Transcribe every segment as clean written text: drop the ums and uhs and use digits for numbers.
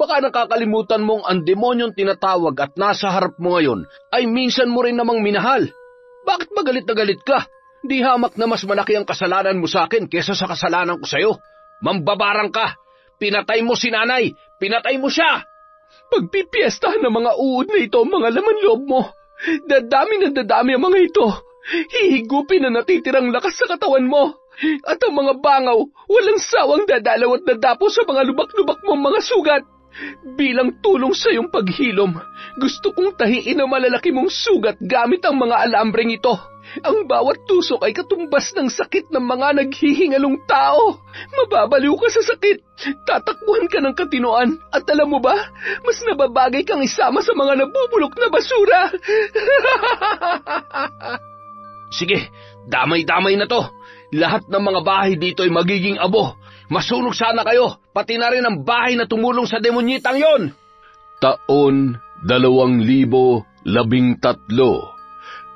Baka nakakalimutan mong ang demonyong tinatawag at nasa harap mo ngayon ay minsan mo rin namang minahal. Bakit ba galit na galit ka? Di hamak na mas malaki ang kasalanan mo sa akin kesa sa kasalanan ko sa'yo. Mambabarang ka! Pinatay mo si nanay! Pinatay mo siya! Pagpipiestahan ng mga uod na ito, mga laman loob mo. Dadami ang mga ito. Hihigupin na natitirang lakas sa katawan mo. At ang mga bangaw, walang sawang dadalaw at dadapo sa mga lubak-lubak mong mga sugat. Bilang tulong sa iyong paghilom, gusto kong tahiin ang malalaki mong sugat gamit ang mga alambreng ito. Ang bawat tusok ay katumbas ng sakit ng mga naghihingalong tao. Mababaliw ka sa sakit, tatakbuhan ka ng katinoan, at alam mo ba, mas nababagay kang isama sa mga nabubulok na basura. Sige, damay-damay na to. Lahat ng mga bahay dito ay magiging abo. Masunog sana kayo, pati na rin ang bahay na tumulong sa demonyitang yon. Taon 2013,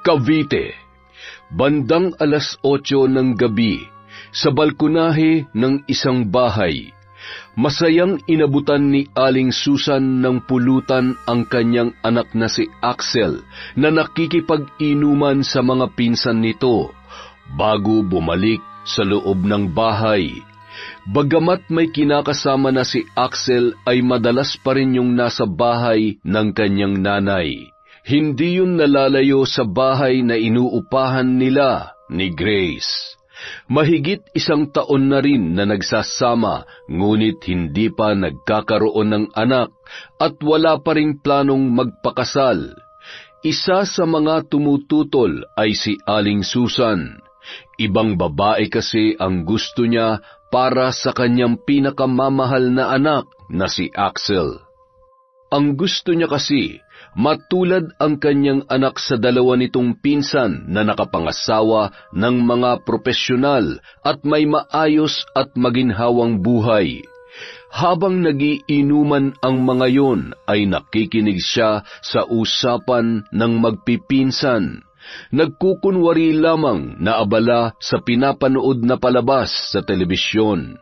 Cavite. Bandang 8:00 ng gabi, sa balkonahe ng isang bahay, masayang inabutan ni Aling Susan ng pulutan ang kanyang anak na si Axel na nakikipag-inuman sa mga pinsan nito bago bumalik sa loob ng bahay. Bagamat may kinakasama na si Axel ay madalas pa rin yung nasa bahay ng kanyang nanay. Hindi yun nalalayo sa bahay na inuupahan nila ni Grace. Mahigit 1 taon na rin na nagsasama, ngunit hindi pa nagkakaroon ng anak at wala pa ring planong magpakasal. Isa sa mga tumututol ay si Aling Susan. Ibang babae kasi ang gusto niya para sa kanyang pinakamamahal na anak na si Axel. Ang gusto niya kasi, matulad ang kanyang anak sa 2 nitong pinsan na nakapangasawa ng mga propesyonal at may maayos at maginhawang buhay. Habang nagiinuman ang mga yon ay nakikinig siya sa usapan ng magpipinsan. Nagkukunwari lamang na abala sa pinapanood na palabas sa telebisyon.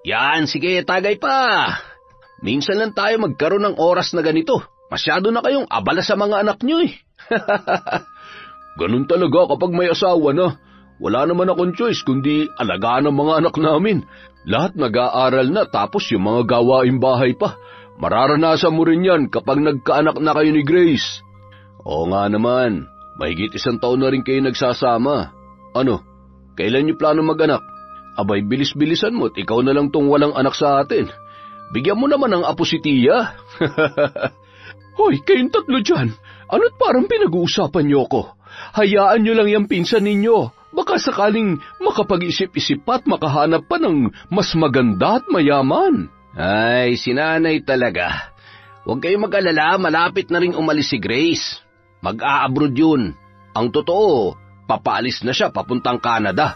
Yan, sige, tagay pa. Minsan lang tayo magkaroon ng oras na ganito. Masyado na kayong abala sa mga anak nyo eh. Ganun talaga kapag may asawa na. Wala naman akong choice kundi alagaan ang mga anak namin. Lahat nag-aaral na tapos yung mga gawaing bahay pa. Mararanasan mo rin yan kapag nagkaanak na kayo ni Grace. Oo nga naman, mahigit 1 taon na rin kayo nagsasama. Ano, kailan niyo plano mag-anak? Abay, bilis-bilisan mo at ikaw na lang tong walang anak sa atin. Bigyan mo naman ng apo si Tia. Hoy, kayong 3 dyan. Ano't parang pinag-uusapan niyo ko? Hayaan niyo lang yung pinsan ninyo. Baka sakaling makapag-isip-isip pa at makahanap pa ng mas maganda at mayaman. Ay, sinanay talaga. Huwag kayong mag-alala, malapit na rin umalis si Grace. Mag-a-abroad yun. Ang totoo, papaalis na siya papuntang Canada.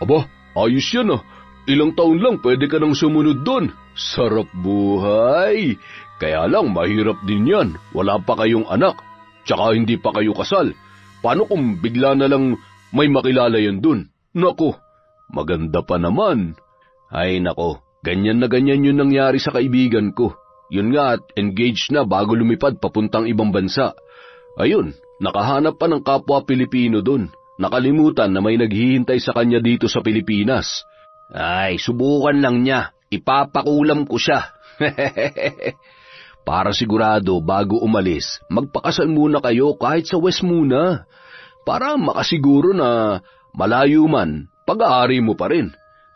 Aba, ayos yan ah. Ilang taon lang pwede ka nang sumunod doon. Sarap buhay. Kaya lang mahirap din yan. Wala pa kayong anak. Tsaka hindi pa kayo kasal. Paano kung bigla na lang may makilala yan doon? Nako, maganda pa naman. Ay nako, ganyan na ganyan yun nangyari sa kaibigan ko. Yun nga at engaged na bago lumipad papuntang ibang bansa. Ayun, nakahanap pa ng kapwa Pilipino doon. Nakalimutan na may naghihintay sa kanya dito sa Pilipinas. Ay, subukan lang niya. Ipapakulam ko siya. Para sigurado bago umalis, magpakasal muna kayo kahit sa West muna. Para makasiguro na malayo man, pag-aari mo pa rin.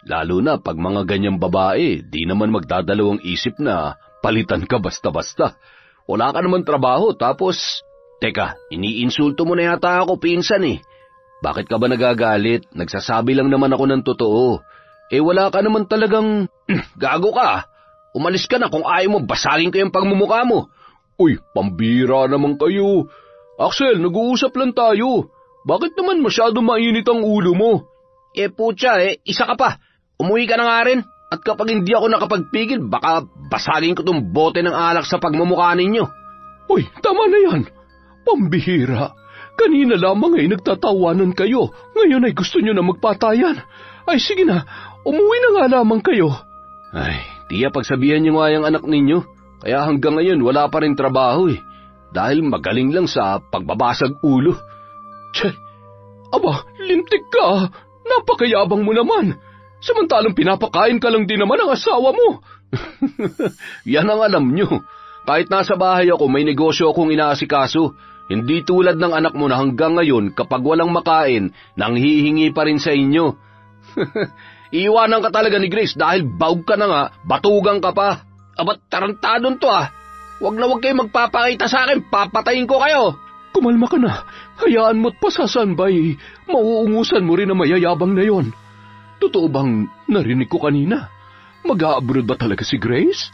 Lalo na pag mga ganyang babae, di naman magdadalawang isip na palitan ka basta-basta. Wala ka naman trabaho tapos... Teka, iniinsulto mo na yata ako, pinsan eh. Bakit ka ba nagagalit? Nagsasabi lang naman ako ng totoo. Wala ka naman talagang... Gago ka! Umalis ka na kung ayaw mo, basagin ko yung pagmumukha mo. Uy, pambira naman kayo. Axel, nag-uusap lang tayo. Bakit naman masyado mainit ang ulo mo? Putya, isa ka pa. Umuwi ka na nga rin. At kapag hindi ako nakapagpigil, baka basagin ko tong bote ng alak sa pagmumukha ninyo. Uy, tama na yan. Pambihira. Kanina lamang ay nagtatawanan kayo. Ngayon ay gusto nyo na magpatayan. Ay sige na, umuwi na nga lamang kayo. Ay, Tia, pagsabihan niyo nga yung anak ninyo. Kaya hanggang ngayon wala pa rin trabaho dahil magaling lang sa pagbabasag ulo. Tse, aba, lintik ka. Napakayabang mo naman. Samantalang pinapakain ka lang din naman ang asawa mo. Yan ang alam nyo. Kahit nasa bahay ako, may negosyo akong inaasikaso. Hindi tulad ng anak mo na hanggang ngayon, kapag walang makain, nanghihingi pa rin sa inyo. Iiwanan ka talaga ni Grace dahil baog ka na nga, batugang ka pa. Abat tarantadon to Huwag na huwag kayo magpapakita sa akin, papatayin ko kayo. Kumalma ka na. Hayaan mo't pasasanbay. Mauungusan mo rin na mayayabang na yon. Totoo bang narinig ko kanina? Mag-a-abroad ba talaga si Grace?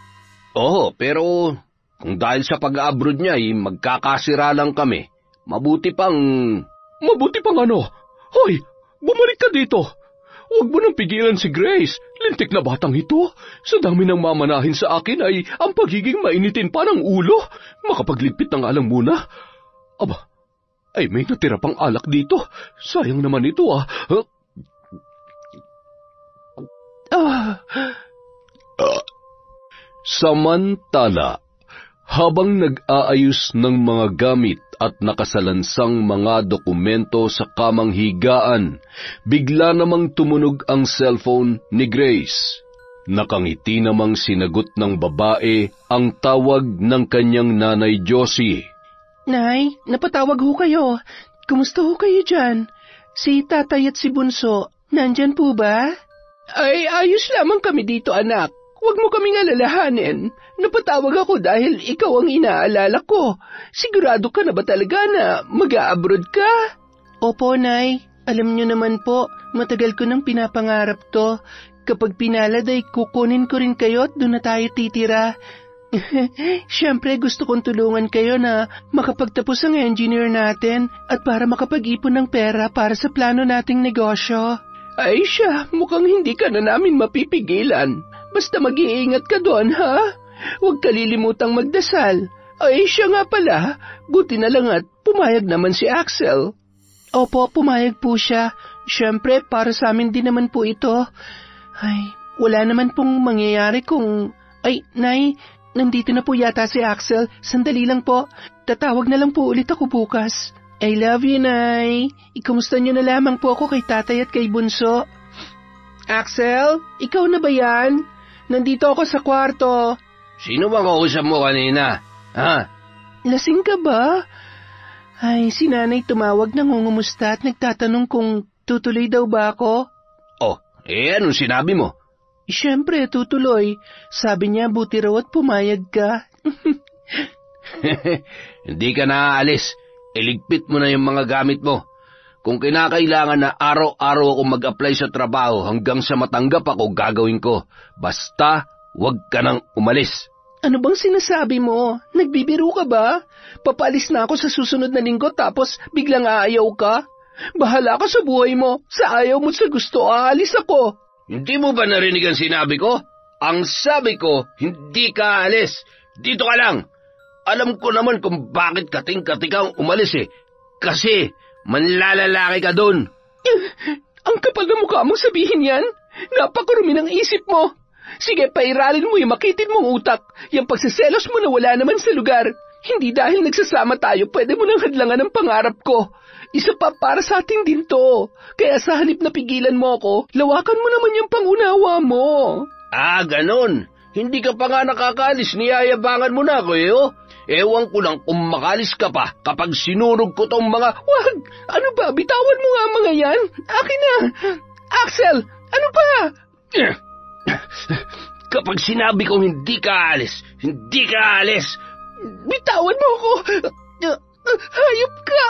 Oo, pero kung dahil sa pag-a-abroad niya magkakasira lang kami. Mabuti pang ano? Hoy, bumalik ka dito. Huwag mo nang pigilan si Grace. Lintik na batang ito. Sa dami ng mamanahin sa akin ay ang pagiging mainitin pa ng ulo. Makapagligpit na nga lang muna. Aba, ay may natira pang alak dito. Sayang naman ito Samantala, habang nag-aayos ng mga gamit at nakasalansang mga dokumento sa kamang higaan, bigla namang tumunog ang cellphone ni Grace. Nakangiti namang sinagot ng babae ang tawag ng kanyang nanay Josie. Nay, napatawag ho kayo. Kumusta ho kayo dyan? Si tatay at si Bunso, nandyan po ba? Ay, ayos lamang kami dito, anak. Huwag mo kaming alalahanin. Napatawag ako dahil ikaw ang inaalala ko. Sigurado ka na ba talaga na mag-a-abroad ka? Opo, Nay. Alam niyo naman po, matagal ko nang pinapangarap to. Kapag pinalad ay kukunin ko rin kayo at doon na tayo titira. Siyempre gusto kong tulungan kayo na makapagtapos ang engineer natin at para makapag-ipon ng pera para sa plano nating negosyo. Ay siya, mukhang hindi ka na namin mapipigilan. Basta mag-iingat ka doon, ha? Huwag kalilimutang magdasal. Ay siya nga pala, buti na lang at pumayag naman si Axel. Opo, pumayag po siya. Siyempre, para sa amin din naman po ito. Ay, wala naman pong mangyayari kung... Ay, Nay, nandito na po yata si Axel. Sandali lang po. Tatawag na lang po ulit ako bukas. I love you, Nay. Ikumusta niyo na lamang po ako kay tatay at kay Bunso. Axel, ikaw na ba yan? Nandito ako sa kwarto. Sino bang kausap mo kanina? Ha? Lasing ka ba? Ay, si nanay tumawag na ngungumusta at nagtatanong kung tutuloy daw ba ako. Oh, anong sinabi mo? Siyempre, tutuloy. Sabi niya, buti raw at pumayag ka. Hindi ka naaalis. Iligpit mo na yung mga gamit mo. Kung kinakailangan na araw-araw ako mag-apply sa trabaho hanggang sa matanggap ako, gagawin ko. Basta, huwag ka nang umalis. Ano bang sinasabi mo? Nagbibiro ka ba? Papalis na ako sa susunod na linggo tapos biglang aayaw ka? Bahala ka sa buhay mo. Sa ayaw mo sa gusto, aalis ako. Hindi mo ba narinig ang sinabi ko? Ang sabi ko, hindi ka aalis. Dito ka lang. Alam ko naman kung bakit kating-kating kang umalis Kasi manlalalaki ka doon. Ang kapal na mukha mong sabihin yan. Napakarumi ng isip mo. Sige, pairalin mo yung makitid mong utak. Yung pagsiselos mo na wala naman sa lugar. Hindi dahil nagsasama tayo, pwede mo nang hadlangan ang pangarap ko. Isa pa para sa atin din to. Kaya sa halip na pigilan mo ako, lawakan mo naman yung pangunawa mo. Ah, ganon. Hindi ka pa nga nakakalis, niyayabangan mo na ako Ewan ko lang kung makalis ka pa kapag sinurog ko tong mga... Wag! Ano ba? Bitawan mo nga mga yan. Akin na! Axel! Ano pa? Kapag sinabi ko hindi ka alis, hindi ka alis. Bitawan mo ako! Hayop ka!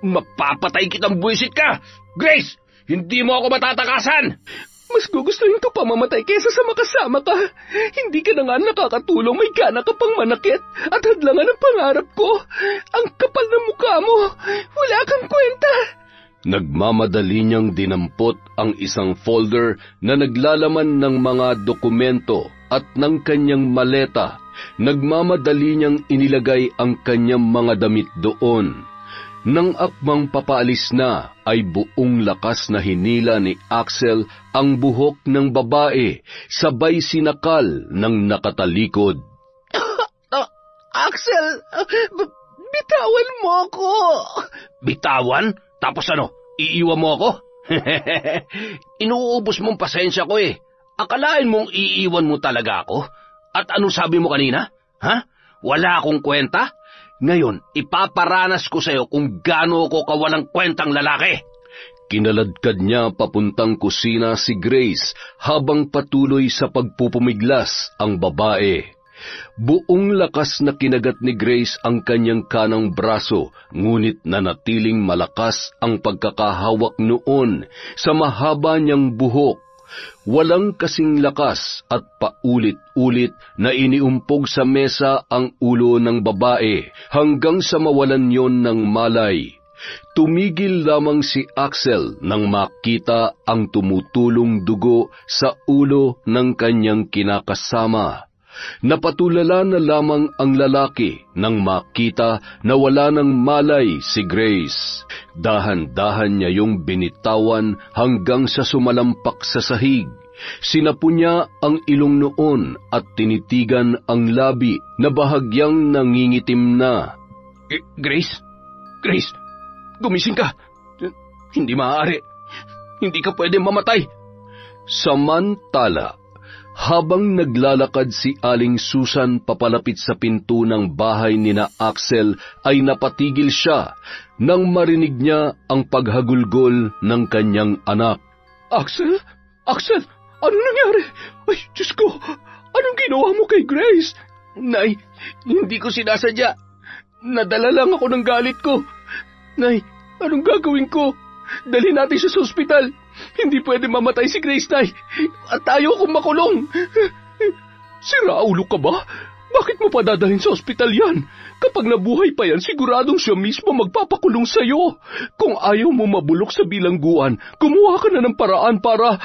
Mapapatay kitang buwisit ka! Grace! Hindi mo ako matatakasan! Mas gugustuhin ko pa mamatay kesa sa makasama ka. Hindi ka na nga nakakatulong, may gana ka pang manakit at hadlangan ang pangarap ko. Ang kapal na mukha mo, wala kang kwenta. Nagmamadali niyang dinampot ang isang folder na naglalaman ng mga dokumento at ng kanyang maleta. Nagmamadali niyang inilagay ang kanyang mga damit doon. Nang akmang papaalis na, ay buong lakas na hinila ni Axel ang buhok ng babae, sabay sinakal ng nakatalikod. Axel, bitawan mo ako. Bitawan? Tapos ano, iiwan mo ako? Inuubos mong pasensya ko eh. Akalain mong iiwan mo talaga ako? At ano sabi mo kanina? Ha? Wala akong kwenta? Ngayon, ipaparanas ko sa'yo kung gaano ko kawalang kwentang lalaki. Kinaladkad niya papuntang kusina si Grace habang patuloy sa pagpupumiglas ang babae. Buong lakas na kinagat ni Grace ang kanyang kanang braso, ngunit nanatiling malakas ang pagkakahawak noon sa mahaba niyang buhok. Walang kasing lakas at paulit-ulit na iniumpog sa mesa ang ulo ng babae hanggang sa mawalan yon ng malay. Tumigil lamang si Axel nang makita ang tumutulong dugo sa ulo ng kanyang kinakasama. Napatulala na lamang ang lalaki nang makita na wala ng malay si Grace. Dahan-dahan niya yung binitawan hanggang sa sumalampak sa sahig. Sinapo niya ang ilong noon at tinitigan ang labi na bahagyang nangingitim na. Grace? Grace, gumising ka. Hindi maaari. Hindi ka pwede mamatay. Samantala, habang naglalakad si Aling Susan papalapit sa pinto ng bahay ni na Axel, ay napatigil siya nang marinig niya ang paghagulgol ng kanyang anak. Axel? Axel, ano nangyari? Ay, Diyos ko, anong ginawa mo kay Grace? Nay, hindi ko sinasadya. Nadala lang ako ng galit ko. Nay, anong gagawin ko? Dalhin natin siya sa ospital. Hindi pwede mamatay si Grace, Nay. At tayo kung makulong. Sira ulo ka ba? Bakit mo pa dadalhin sa ospital yan? Kapag nabuhay pa yan, siguradong siya mismo magpapakulong sa'yo. Kung ayaw mo mabulok sa bilangguan, gumawa ka na ng paraan para...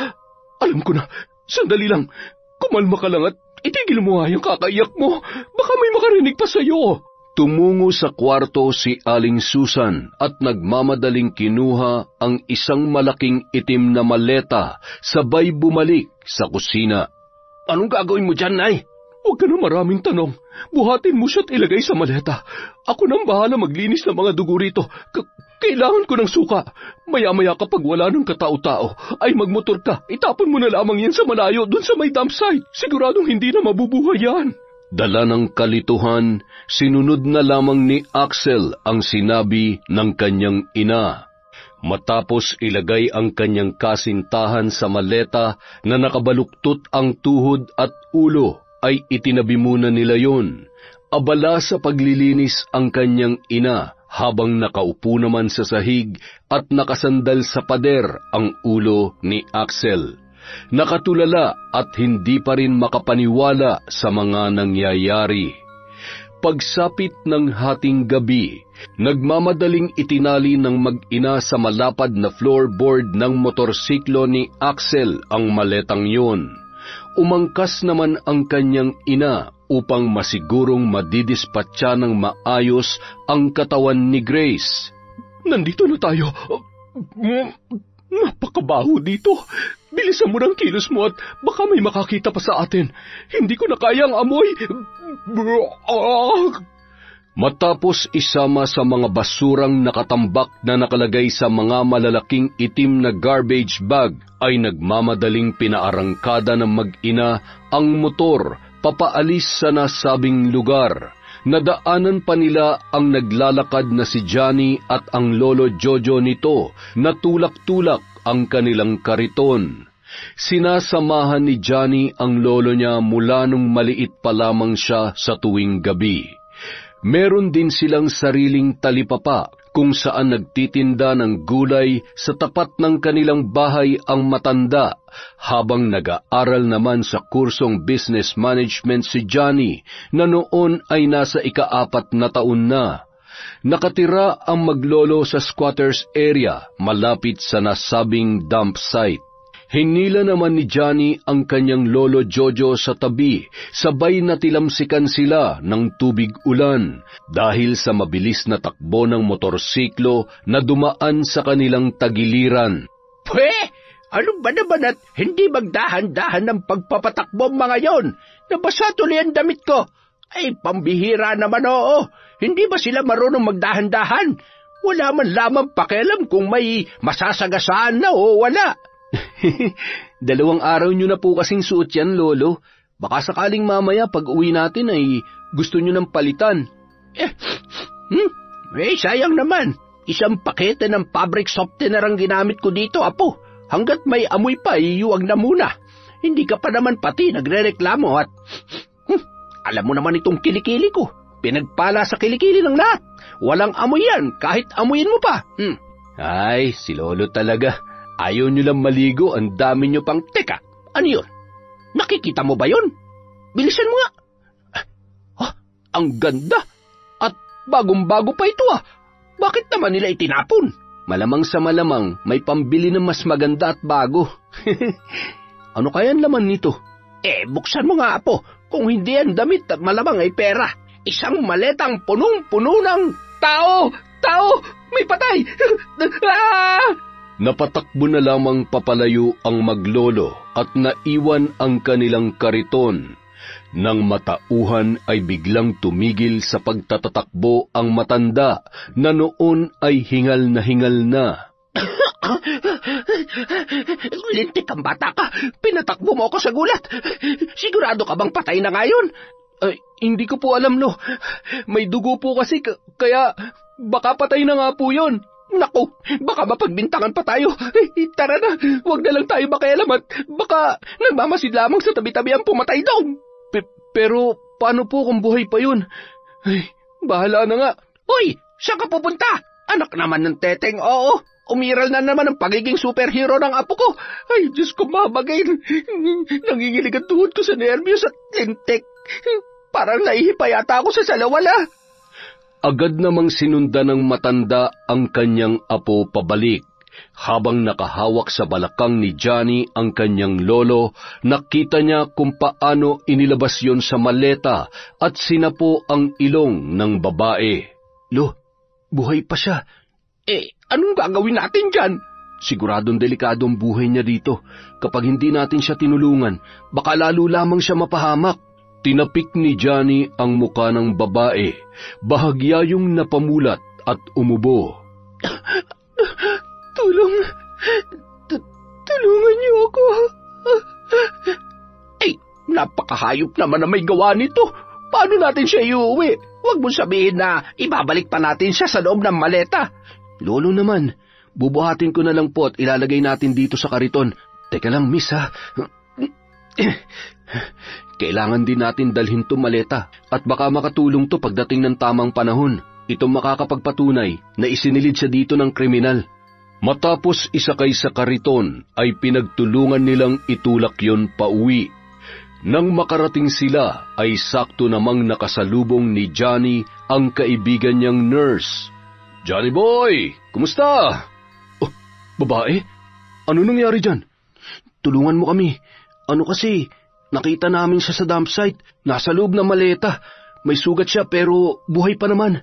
Alam ko na, sandali lang. Kumalma ka lang at itigil mo nga yung kakaiyak mo. Baka may makarinig pa sa'yo. Tumungo sa kwarto si Aling Susan at nagmamadaling kinuha ang isang malaking itim na maleta, sabay bumalik sa kusina. Anong gagawin mo dyan, Nay? Huwag ka na maraming tanong. Buhatin mo siya at ilagay sa maleta. Ako nang bahala maglinis ng mga dugo rito. Kailangan ko ng suka. Maya-maya kapag wala ng katao-tao, ay magmotor ka. Itapon mo na lamang yan sa malayo dun sa may dump site. Siguradong hindi na mabubuhay yan. Dala ng kalituhan, sinunod na lamang ni Axel ang sinabi ng kanyang ina. Matapos ilagay ang kanyang kasintahan sa maleta na nakabaluktot ang tuhod at ulo, ay itinabi muna nila yon. Abala sa paglilinis ang kanyang ina habang nakaupo naman sa sahig at nakasandal sa pader ang ulo ni Axel. Nakatulala at hindi pa rin makapaniwala sa mga nangyayari. Pagsapit ng hating gabi, nagmamadaling itinali ng mag-ina sa malapad na floorboard ng motorsiklo ni Axel ang maletang yun. Umangkas naman ang kanyang ina upang masigurong madidispatcha ng maayos ang katawan ni Grace. Nandito na tayo. Napakabaho dito. Bilisan mo ng kilos mo at baka may makakita pa sa atin. Hindi ko na kayang amoy. Matapos isama sa mga basurang nakatambak na nakalagay sa mga malalaking itim na garbage bag, ay nagmamadaling pinaarangkada ng mag-ina ang motor papaalis sa nasabing lugar. Nadaanan pa nila ang naglalakad na si Johnny at ang lolo Jojo nito na tulak-tulak ang kanilang kariton. Sinasamahan ni Johnny ang lolo niya mula nung maliit pa lamang siya sa tuwing gabi. Meron din silang sariling talipapa kung saan nagtitinda ng gulay sa tapat ng kanilang bahay ang matanda, habang nag-aaral naman sa kursong business management si Johnny na noon ay nasa ika-4 na taon na. Nakatira ang maglolo sa squatters area malapit sa nasabing dump site. Hinila naman ni Johnny ang kanyang lolo Jojo sa tabi, sabay na tilamsikan sila ng tubig ulan dahil sa mabilis na takbo ng motorsiklo na dumaan sa kanilang tagiliran. Pwe! Ano ba naman at hindi magdahan-dahan ng pagpapatakbo mga yon? Nabasa tuloy ang damit ko. Ay, pambihira naman oo. Hindi ba sila marunong magdahan-dahan? Wala man lamang pakialam kung may masasagasaan na o wala. 2 araw nyo na po kasing suot yan, Lolo. Baka sakaling mamaya pag uwi natin ay gusto nyo ng palitan. Sayang naman. Isang pakete ng fabric softener ang ginamit ko dito, Apo. Hanggat may amoy pa, iyuwag na muna. Hindi ka pa naman pati nagrereklamo at... alam mo naman itong kilikili ko. Pinagpala sa kilikili ng lahat. Walang amoy yan, kahit amuyin mo pa. Ay, si Lolo talaga. Ayaw nyo lang maligo, ang dami nyo pang... Teka, ano yun? Nakikita mo ba yun? Bilisan mo nga. Ang ganda. At bagong-bago pa ito Bakit naman nila itinapon? Malamang sa malamang, may pambili ng mas maganda at bago. Ano kaya ang laman nito? Buksan mo nga, Apo. Kung hindi yan damit at malamang ay pera. Isang maletang punong-puno ng... Tao! Tao! May patay! Napatakbo na lamang papalayo ang maglolo at naiwan ang kanilang kariton. Nang matauhan ay biglang tumigil sa pagtatatakbo ang matanda na noon ay hingal na. Lintik ang bata ka. Pinatakbo mo ako sa gulat. Sigurado ka bang patay na ngayon? Hindi ko po alam, no. May dugo po kasi, kaya baka patay na nga po yun. Naku, baka mapagbintangan pa tayo. Tara na, huwag na lang tayo makialam at baka nagmamasid lamang sa tabi-tabi ang pumatay doon. Pero paano po kung buhay pa yun? Ay, bahala na nga. Uy, saan ka pupunta? Anak naman ng teteng, oo. Umiral na naman ang pagiging superhero ng apo ko. Ay, Diyos ko, mabagay. Nangingilig ang tuhod ko sa nervyos at lintik. Parang naihipa yata ako sa salawala. Agad namang sinundan ng matanda ang kanyang apo pabalik. Habang nakahawak sa balakang ni Johnny ang kanyang lolo, nakita niya kung paano inilabas yon sa maleta at sinapo ang ilong ng babae. Lo, buhay pa siya. Anong gagawin natin dyan? Siguradong delikado ang buhay niya dito. Kapag hindi natin siya tinulungan, baka lalo lamang siya mapahamak. Tinapik ni Johnny ang muka ng babae. Bahagya yung napamulat at umubo. Tulungan niyo ako. Napakahayop naman na may gawa nito. Paano natin siya iuwi? Huwag mong sabihin na ibabalik pa natin siya sa loob ng maleta. Lolo naman, bubuhatin ko na lang po at ilalagay natin dito sa kariton. Teka lang, miss ha. Kailangan din natin dalhin to maleta at baka makatulong to pagdating ng tamang panahon. Itong makakapagpatunay na isinilid siya dito ng kriminal. Matapos isakay sa kariton ay pinagtulungan nilang itulak yon pauwi. Nang makarating sila ay sakto namang nakasalubong ni Johnny ang kaibigan niyang nurse. "Johnny boy, kumusta?" "Oh, babae? Ano nangyari dyan? Tulungan mo kami. Ano kasi, nakita namin siya sa dump site. Nasa loob ng maleta. May sugat siya pero buhay pa naman.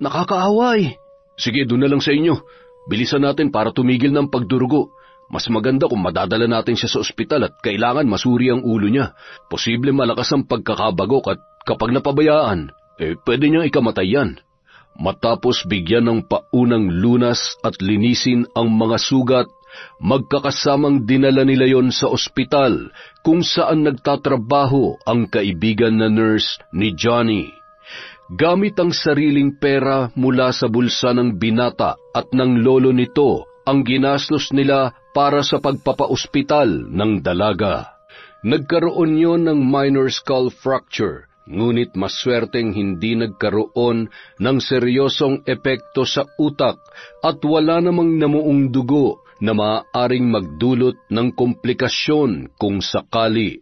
Nakakaawa eh." "Sige, doon na lang sa inyo. Bilisan natin para tumigil ng pagdurugo. Mas maganda kung madadala natin siya sa ospital at kailangan masuri ang ulo niya. Posible malakas ang pagkakabagok at kapag napabayaan, pwede niyang ikamatay yan." Matapos bigyan ng paunang lunas at linisin ang mga sugat, magkakasamang dinala nila yon sa ospital kung saan nagtatrabaho ang kaibigan na nurse ni Johnny. Gamit ang sariling pera mula sa bulsa ng binata at ng lolo nito ang ginastos nila para sa pagpapaospital ng dalaga. Nagkaroon yon ng minor skull fracture, ngunit maswerteng hindi nagkaroon ng seryosong epekto sa utak at wala namang namuong dugo na maaaring magdulot ng komplikasyon kung sakali.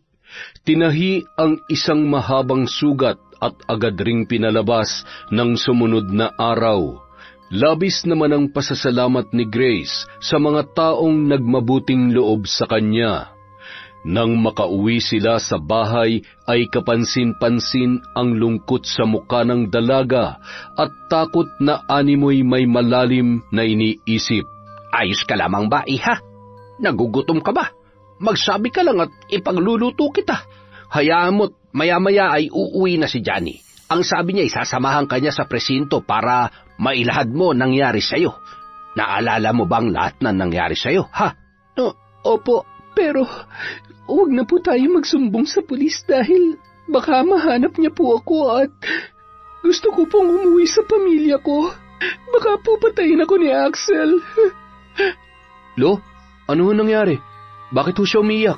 Tinahi ang isang mahabang sugat at agad ring pinalabas ng sumunod na araw. Labis naman ang pasasalamat ni Grace sa mga taong nagmabuting loob sa kanya. Nang makauwi sila sa bahay ay kapansin-pansin ang lungkot sa muka ng dalaga at takot na animoy may malalim na iniisip. Ayos ka lamang ba, iha? Nagugutom ka ba? Magsabi ka lang at ipagluluto kita. Hayaan mo't maya-maya ay uuwi na si Johnny. Ang sabi niya, isasamahan ka niya sa presinto para mailahad mo nangyari sa'yo. Naalala mo bang lahat na nangyari sa'yo, ha? Opo, pero huwag na po tayo magsumbong sa pulis dahil baka mahanap niya po ako at gusto ko pong umuwi sa pamilya ko. Baka po patayin ako ni Axel. Lo, ano nangyari? Bakit ho siya umiyak?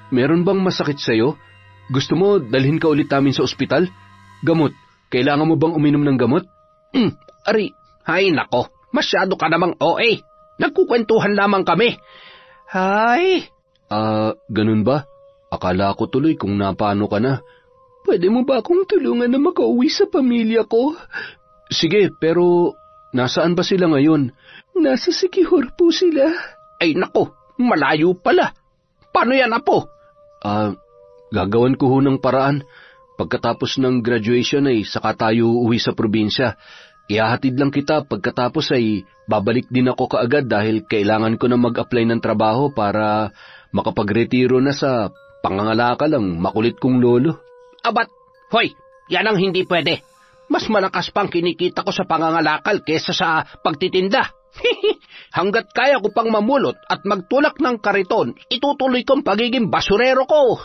Meron bang masakit sa'yo? Gusto mo dalhin ka ulit namin sa ospital? Gamot, kailangan mo bang uminom ng gamot? Ari, hay nako, masyado ka namang OA. Nagkukwentuhan lamang kami. Hay. Ganun ba? Akala ko tuloy kung napano ka na. Pwede mo ba akong tulungan na makauwi sa pamilya ko? Sige, pero nasaan ba sila ngayon? Nasa Siquijor po sila. Ay nako, malayo pala. Paano yan, apo? Gagawan ko ho ng paraan. Pagkatapos ng graduation ay saka tayo uwi sa probinsya. Ihahatid lang kita, pagkatapos ay babalik din ako kaagad dahil kailangan ko na mag-apply ng trabaho para makapagretiro na sa pangangalakal ang makulit kong lolo. Abat, hoy, yan ang hindi pwede. Mas malakas pang kinikita ko sa pangangalakal kesa sa pagtitinda. Hanggat kaya ko pang mamulot at magtulak ng kariton, itutuloy kong pagiging basurero ko.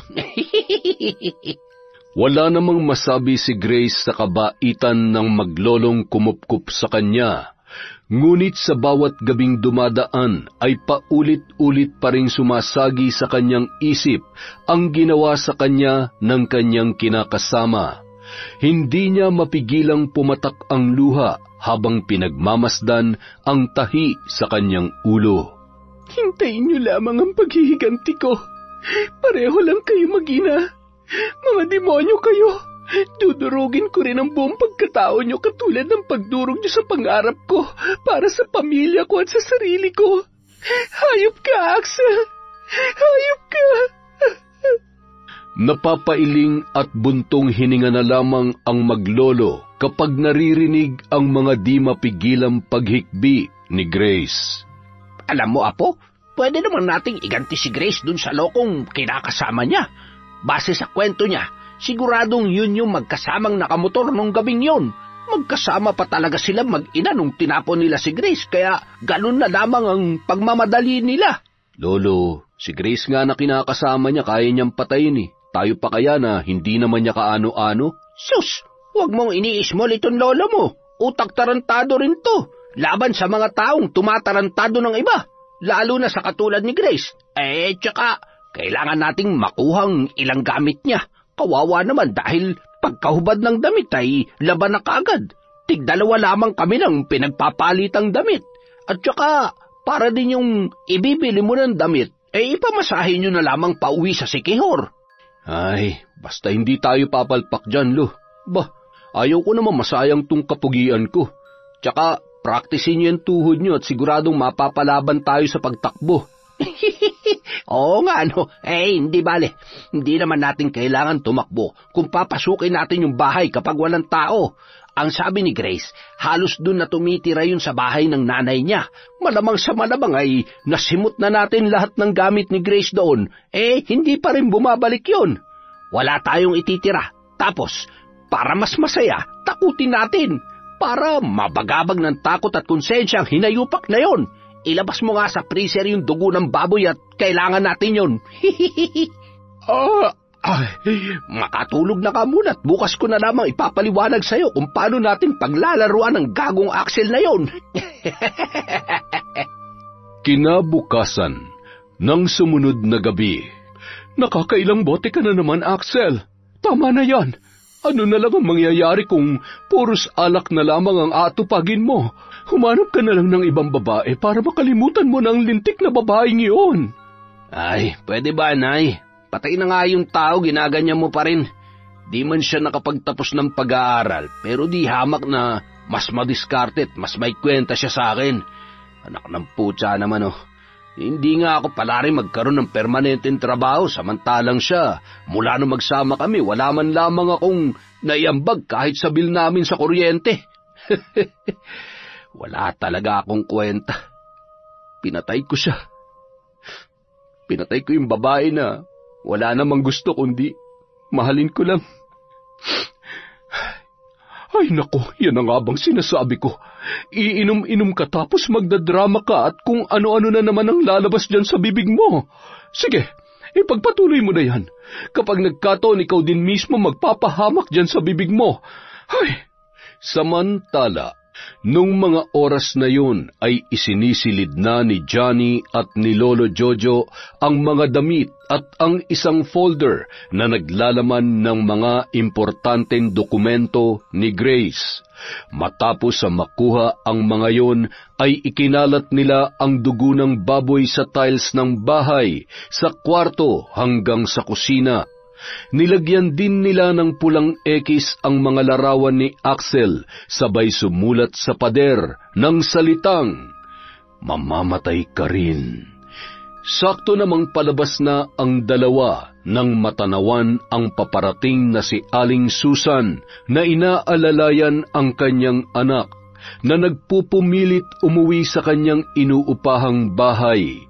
Wala namang masabi si Grace sa kabaitan ng maglolong kumupkup sa kanya. Ngunit sa bawat gabing dumadaan ay paulit-ulit pa ring sumasagi sa kanyang isip ang ginawa sa kanya ng kanyang kinakasama. Hindi niya mapigilang pumatak ang luha habang pinagmamasdan ang tahi sa kanyang ulo. Hintayin niyo lamang ang paghihiganti ko. Pareho lang kayo mag-ina. Mga demonyo kayo. Dudurugin ko rin ang buong pagkatao niyo katulad ng pagdurog niyo sa pangarap ko para sa pamilya ko at sa sarili ko. Hayop ka, Axel! Hayop ka! Napapailing at buntong hininga na lamang ang maglolo kapag naririnig ang mga di mapigilang paghikbi ni Grace. Alam mo, apo, pwede naman nating iganti si Grace dun sa lokong kinakasama niya. Base sa kwento niya, siguradong yun yung magkasamang nakamotor nung gabing yun. Magkasama pa talaga sila mag-ina nung tinapon nila si Grace, kaya ganun na lamang ang pagmamadali nila. Lolo, si Grace nga na kinakasama niya kaya niyang patayin eh. Tayo pa kaya na hindi naman niya kaano-ano? Sus, huwag mong iniismol itong lolo mo. Utak tarantado rin to. Laban sa mga taong tumatarantado ng iba. Lalo na sa katulad ni Grace. Tsaka, kailangan nating makuhang ilang gamit niya. Kawawa naman dahil pagkahubad ng damit ay laban na kaagad. Tig-2 lamang kami ng pinagpapalitang damit. At tsaka, para din yung ibibili mo ng damit, ipamasahin nyo na lamang pauwi sa Siquijor. Ay, basta hindi tayo papalpak dyan, Lo. Bah, ayaw ko naman masayang tong kapugian ko. Tsaka, praktisin nyo yung tuhod nyo at siguradong mapapalaban tayo sa pagtakbo. Oo nga, no. Hindi bale. Hindi naman natin kailangan tumakbo kung papasukin natin yung bahay kapag walang tao. Ang sabi ni Grace, halos dun na tumitira yun sa bahay ng nanay niya. Malamang sa malamang ay nasimot na natin lahat ng gamit ni Grace doon. Hindi pa rin bumabalik yun. Wala tayong ititira. Tapos, para mas masaya, takutin natin. Para mabagabag ng takot at konsensya ang hinayupak na yun. Ilabas mo nga sa freezer yung dugo ng baboy at kailangan natin yun. Makatulog na ka muna at bukas ko na lamang ipapaliwanag sa'yo kung paano natin paglalaruan ng gagong Axel na yon. Kinabukasan, ng sumunod na gabi. Nakakailang bote ka na naman, Axel. Tama na yan. Ano na lang ang mangyayari kung puros alak na lamang ang atupagin mo? Humanap ka na lang ng ibang babae para makalimutan mo ng lintik na babaeng iyon. Ay, pwede ba, Nay? Patay na nga yung tao, ginaganyan mo pa rin. Di man siya nakapagtapos ng pag-aaral, pero di hamak na mas madiskarte at mas may kwenta siya sa akin. Anak ng putya naman Hindi nga ako pala rin magkaroon ng permanenteng trabaho samantalang siya. Mula nung magsama kami, wala man lamang akong naiambag kahit sa bill namin sa kuryente. Wala talaga akong kwenta. Pinatay ko siya. Pinatay ko yung babae na wala namang gusto kundi mahalin ko lang. Ay nako, yan ang nga bang sinasabi ko. Iinom-inom ka tapos magdadrama ka at kung ano-ano na naman ang lalabas dyan sa bibig mo. Sige, ipagpatuloy mo na yan. Kapag nagkataon, ikaw din mismo magpapahamak dyan sa bibig mo. Ay! Samantala, nung mga oras na yun ay isinisilid na ni Johnny at ni Lolo Jojo ang mga damit at ang isang folder na naglalaman ng mga importanteng dokumento ni Grace. Matapos sa makuha ang mga yon ay ikinalat nila ang dugo ng baboy sa tiles ng bahay, sa kwarto hanggang sa kusina. Nilagyan din nila ng pulang X ang mga larawan ni Axel, sabay sumulat sa pader ng salitang, "Mamamatay ka rin." Sakto namang palabas na ang dalawa nang matanawan ang paparating na si Aling Susan na inaalalayan ang kanyang anak na nagpupumilit umuwi sa kanyang inuupahang bahay.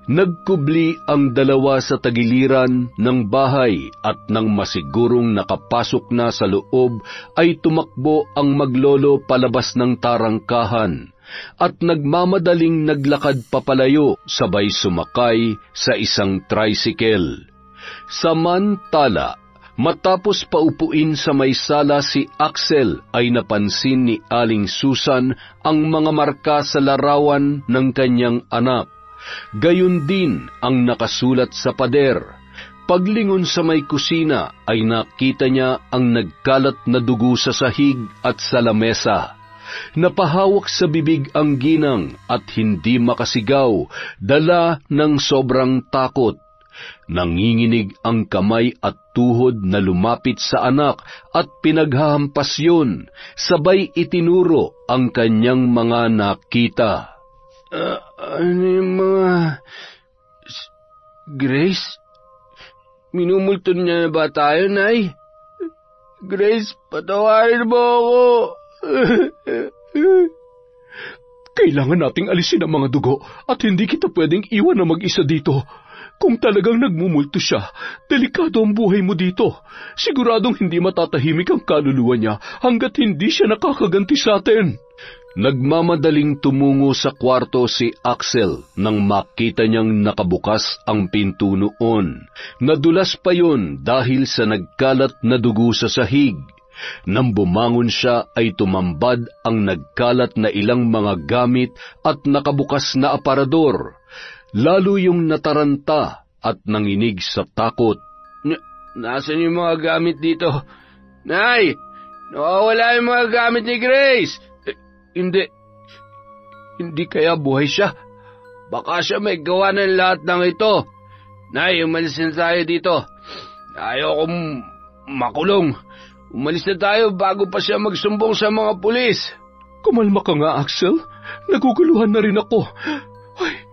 Nagkubli ang dalawa sa tagiliran ng bahay at nang masigurong nakapasok na sa loob ay tumakbo ang maglolo palabas ng tarangkahan at nagmamadaling naglakad papalayo sabay sumakay sa isang tricycle. Samantala, matapos paupuin sa may sala si Axel ay napansin ni Aling Susan ang mga marka sa larawan ng kanyang anak. Gayon din ang nakasulat sa pader. Paglingon sa may kusina ay nakita niya ang nagkalat na dugo sa sahig at sa lamesa. Napahawak sa bibig ang ginang at hindi makasigaw, dala ng sobrang takot. Nanginginig ang kamay at tuhod na lumapit sa anak at pinaghahampas yun, sabay itinuro ang kanyang mga nakita. Ano yung mga... Grace? Minumulto niya na ba tayo, Nay? Grace, patawarin mo ako. Kailangan nating alisin ang mga dugo at hindi kita pwedeng iwan na mag-isa dito. Kung talagang nagmumulto siya, delikado ang buhay mo dito. Siguradong hindi matatahimik ang kaluluwa niya hanggat hindi siya nakakaganti sa atin. Nagmamadaling tumungo sa kwarto si Axel nang makita niyang nakabukas ang pinto noon. Nadulas pa yun dahil sa nagkalat na dugo sa sahig. Nang bumangon siya ay tumambad ang nagkalat na ilang mga gamit at nakabukas na aparador. Lalo yung nataranta at nanginig sa takot. Nasaan yung mga gamit dito? Nay! Nawawala yung mga gamit ni Grace! Hindi kaya buhay siya. Baka siya may gawa ng lahat ng ito. Nay, umalis na tayo dito. Ayokong makulong. Umalis na tayo bago pa siya magsumbong sa mga pulis. Kumalma ka nga, Axel. Naguguluhan na rin ako. Ay,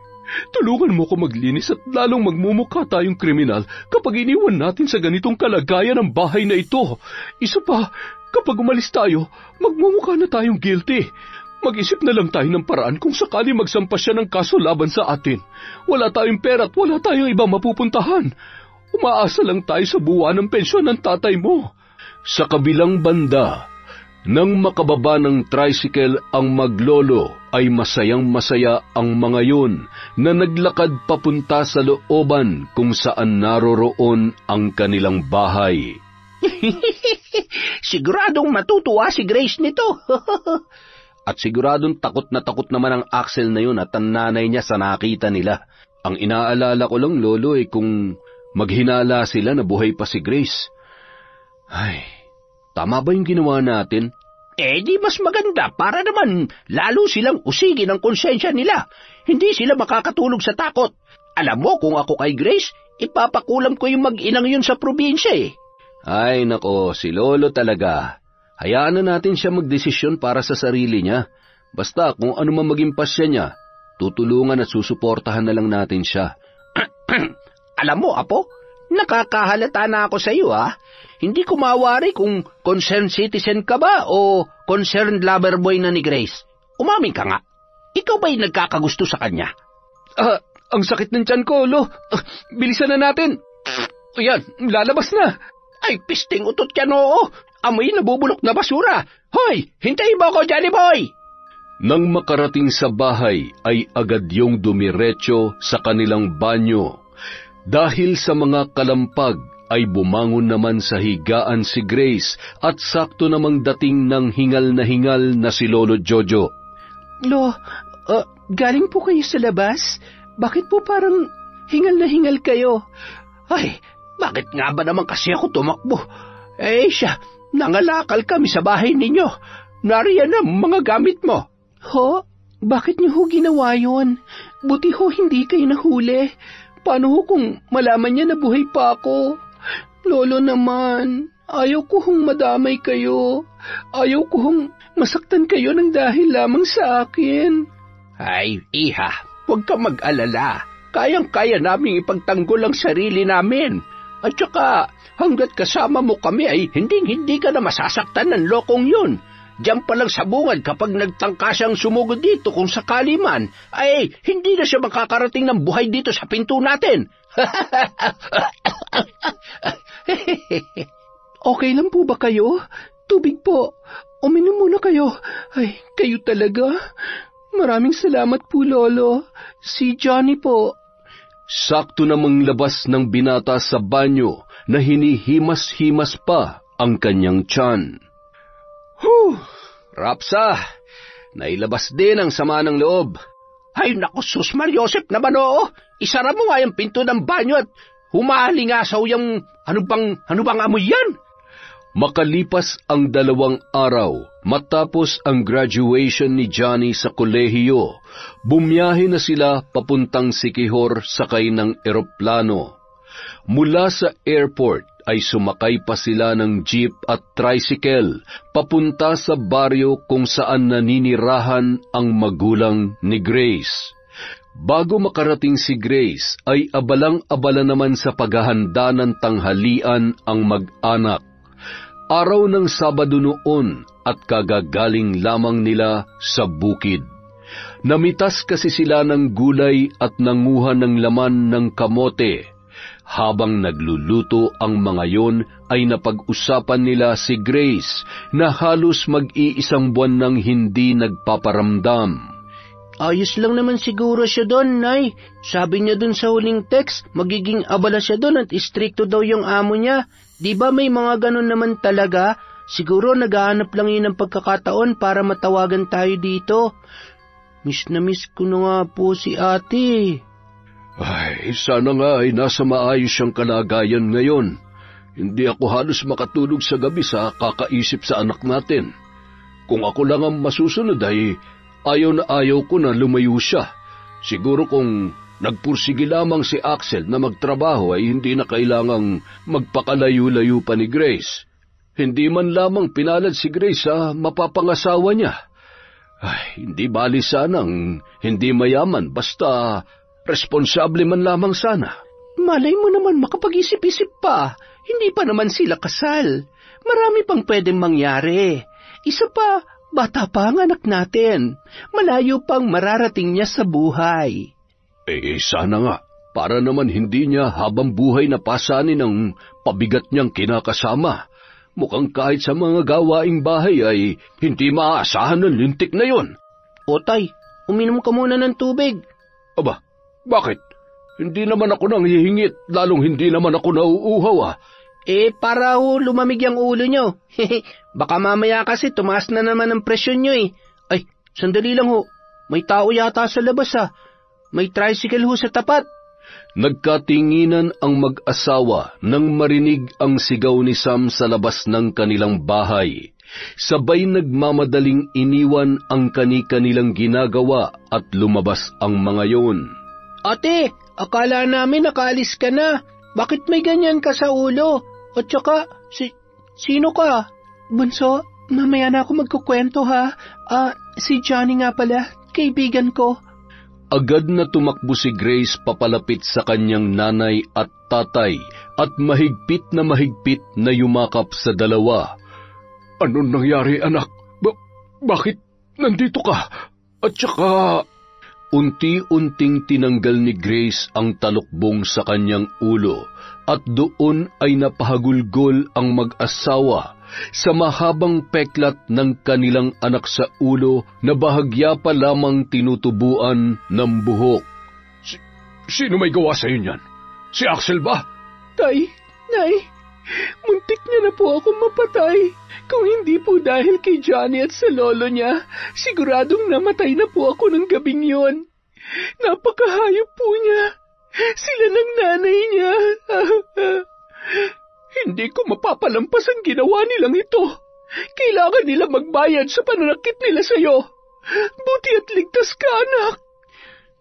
tulungan mo ko maglinis at lalong magmumukha tayong kriminal kapag iniwan natin sa ganitong kalagayan ang bahay na ito. Isa pa, kapag umalis tayo, magmumukha na tayong guilty. Mag-isip na lang tayo ng paraan kung sakali magsampa siya ng kaso laban sa atin. Wala tayong pera at wala tayong ibang mapupuntahan. Umaasa lang tayo sa buwan ng pensyon ng tatay mo. Sa kabilang banda, nang makababa ng tricycle ang maglolo, ay masayang-masaya ang mga yun na naglakad papunta sa looban kung saan naroroon ang kanilang bahay. Siguradong matutuwa si Grace nito. At siguradong takot naman ang Axel na yun at ang nanay niya sa nakita nila. Ang inaalala ko lang, Lolo, kung maghinala sila na buhay pa si Grace. Ay, tama ba yung ginawa natin? Di mas maganda para naman lalo silang usigin ang konsensya nila. Hindi sila makakatulog sa takot. Alam mo, kung ako kay Grace, ipapakulam ko yung mag-inang yun sa probinsya. Ay nako, si Lolo talaga. Hayaan na natin siya magdesisyon para sa sarili niya. Basta kung ano man maging pasya niya, tutulungan at susuportahan na lang natin siya. Alam mo, Apo, nakakahalata na ako sa iyo, Hindi ko mawari kung concerned citizen ka ba o concerned lover boy na ni Grace. Umamin ka nga. Ikaw ba'y nagkakagusto sa kanya? Ang sakit ng tiyan ko, Lo. Bilisan na natin. Ayan, lalabas na. Ay, pisting utot ka, oo. Amoy nabubulok na basura. Hoy, hintayin mo ako, Johnny Boy! Nang makarating sa bahay ay agad yung dumiretso sa kanilang banyo. Dahil sa mga kalampag ay bumangon naman sa higaan si Grace at sakto namang dating ng hingal na si Lolo Jojo. Lo, galing po kayo sa labas? Bakit po parang hingal na hingal kayo? Ay, bakit nga ba naman kasi ako tumakbo? Siya, nangalakal kami sa bahay ninyo. Nariyan ang mga gamit mo. Ho? Bakit niyo ho ginawa yun? Buti ho hindi kayo nahuli. Paano ho kung malaman niya na buhay pa ako? Lolo naman, ayaw ko hong madamay kayo. Ayaw ko hong masaktan kayo ng dahil lamang sa akin. Ay, Iha, huwag ka mag-alala. Kayang-kaya naming ipagtanggol ang sarili namin. At saka, hanggat kasama mo kami ay hindi ka na masasaktan ng lokong yun. Diyan pa lang sa bungad kapag nagtangka siyang sumugod dito kung sakali man, ay hindi na siya makakarating ng buhay dito sa pinto natin. Okay lang po ba kayo? Tubig po. Uminom muna kayo. Ay, kayo talaga. Maraming salamat po, Lolo. Si Johnny po. Sakto namang labas ng binata sa banyo na hinihimas-himas pa ang kanyang tiyan. Rapsa, nailabas din ang sama ng loob. Ay naku, Sus Mariosep naman oo. Isara mo nga yung pinto ng banyo at humahalingasaw yung ano bang amoy yan? Makalipas ang 2 araw, matapos ang graduation ni Johnny sa kolehiyo, bumiyahe na sila papuntang Siquijor sakay ng eroplano. Mula sa airport ay sumakay pa sila ng jeep at tricycle papunta sa baryo kung saan naninirahan ang magulang ni Grace. Bago makarating si Grace ay abalang-abala naman sa paghahanda ng tanghalian ang mag-anak. Araw ng Sabado noon at kagagaling lamang nila sa bukid. Namitas kasi sila ng gulay at nanguha ng laman ng kamote. Habang nagluluto ang mga yon ay napag-usapan nila si Grace na halos mag-iisang buwan nang hindi nagpaparamdam. Ayos lang naman siguro siya doon, Nay. Sabi niya doon sa huling text, magiging abala siya doon at istrikto daw yung amo niya. Di ba may mga ganun naman talaga? Siguro naghahanap lang yun ng pagkakataon para matawagan tayo dito. Miss na miss ko na nga po si ate. Ay, sana nga ay nasa maayos siyang kalagayan ngayon. Hindi ako halos makatulog sa gabi sa kakaisip sa anak natin. Kung ako lang ang masusunod ay ayaw na ayaw ko na lumayo siya. Siguro kung nagpursige lamang si Axel na magtrabaho ay hindi na kailangang magpakalayo-layo pa ni Grace. Hindi man lamang pinalad si Grace sa mapapangasawa niya. Ay, hindi bali sanang hindi mayaman basta responsable man lamang sana. Malay mo naman makapag-isip-isip pa. Hindi pa naman sila kasal. Marami pang pwedeng mangyari. Isa pa, bata pa ang anak natin. Malayo pang mararating niya sa buhay. Sana nga. Para naman hindi niya habang buhay na pasanin ang pabigat niyang kinakasama. Mukhang kahit sa mga gawaing bahay ay hindi maaasahan ng lintik na yon. O tay, uminom ka muna ng tubig. Aba, bakit? Hindi naman ako nang hihingit, lalong hindi naman ako nauuhaw Para lumamig ang ulo nyo. Baka mamaya kasi tumaas na naman ang presyon nyo Ay, sandali lang ho. May tao yata sa labas May tricycle ho sa tapat. Nagkatinginan ang mag-asawa nang marinig ang sigaw ni Sam sa labas ng kanilang bahay. Sabay nagmamadaling iniwan ang kani-kanilang ginagawa at lumabas ang mga yon. Ate, akala namin nakaalis ka na. Bakit may ganyan ka sa ulo? At saka, sino ka? Bunso, mamaya na ako magkukwento ha. Si Johnny nga pala, kaibigan ko. Agad na tumakbo si Grace papalapit sa kanyang nanay at tatay at mahigpit na yumakap sa dalawa. Anong nangyari, anak? Bakit nandito ka? At saka... Unti-unting tinanggal ni Grace ang talukbong sa kanyang ulo at doon ay napahagulgol ang mag-asawa sa mahabang peklat ng kanilang anak sa ulo na bahagya pa lamang tinutubuan ng buhok. Sino may gawa sa inyo yan? Si Axel ba? Tay, Nay, muntik niya na po ako mapatay. Kung hindi po dahil kay Johnny at sa lolo niya, siguradong namatay na po ako ng gabing yon. Napakahayop po niya. Sila ng nanay niya. Hindi ko mapapalampas ang ginawa nilang ito. Kailangan nila magbayad sa pananakit nila sa'yo. Buti at ligtas ka, anak.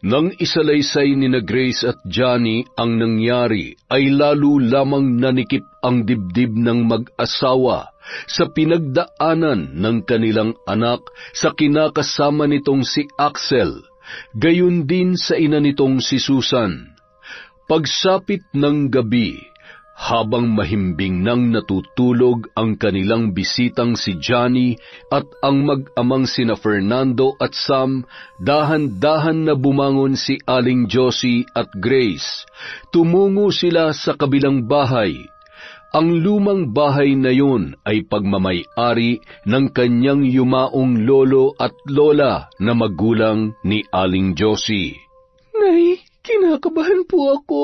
Nang isalaysay ni na Grace at Johnny ang nangyari, ay lalo lamang nanikip ang dibdib ng mag-asawa sa pinagdaanan ng kanilang anak sa kinakasama nitong si Axel, gayon din sa ina nitong si Susan. Pagsapit ng gabi, habang mahimbing nang natutulog ang kanilang bisitang si Johnny at ang mag-amang sina Fernando at Sam, dahan-dahan na bumangon si Aling Josie at Grace. Tumungo sila sa kabilang bahay. Ang lumang bahay na yun ay pagmamay-ari ng kanyang yumaong lolo at lola na magulang ni Aling Josie. Nay, kinakabahan po ako.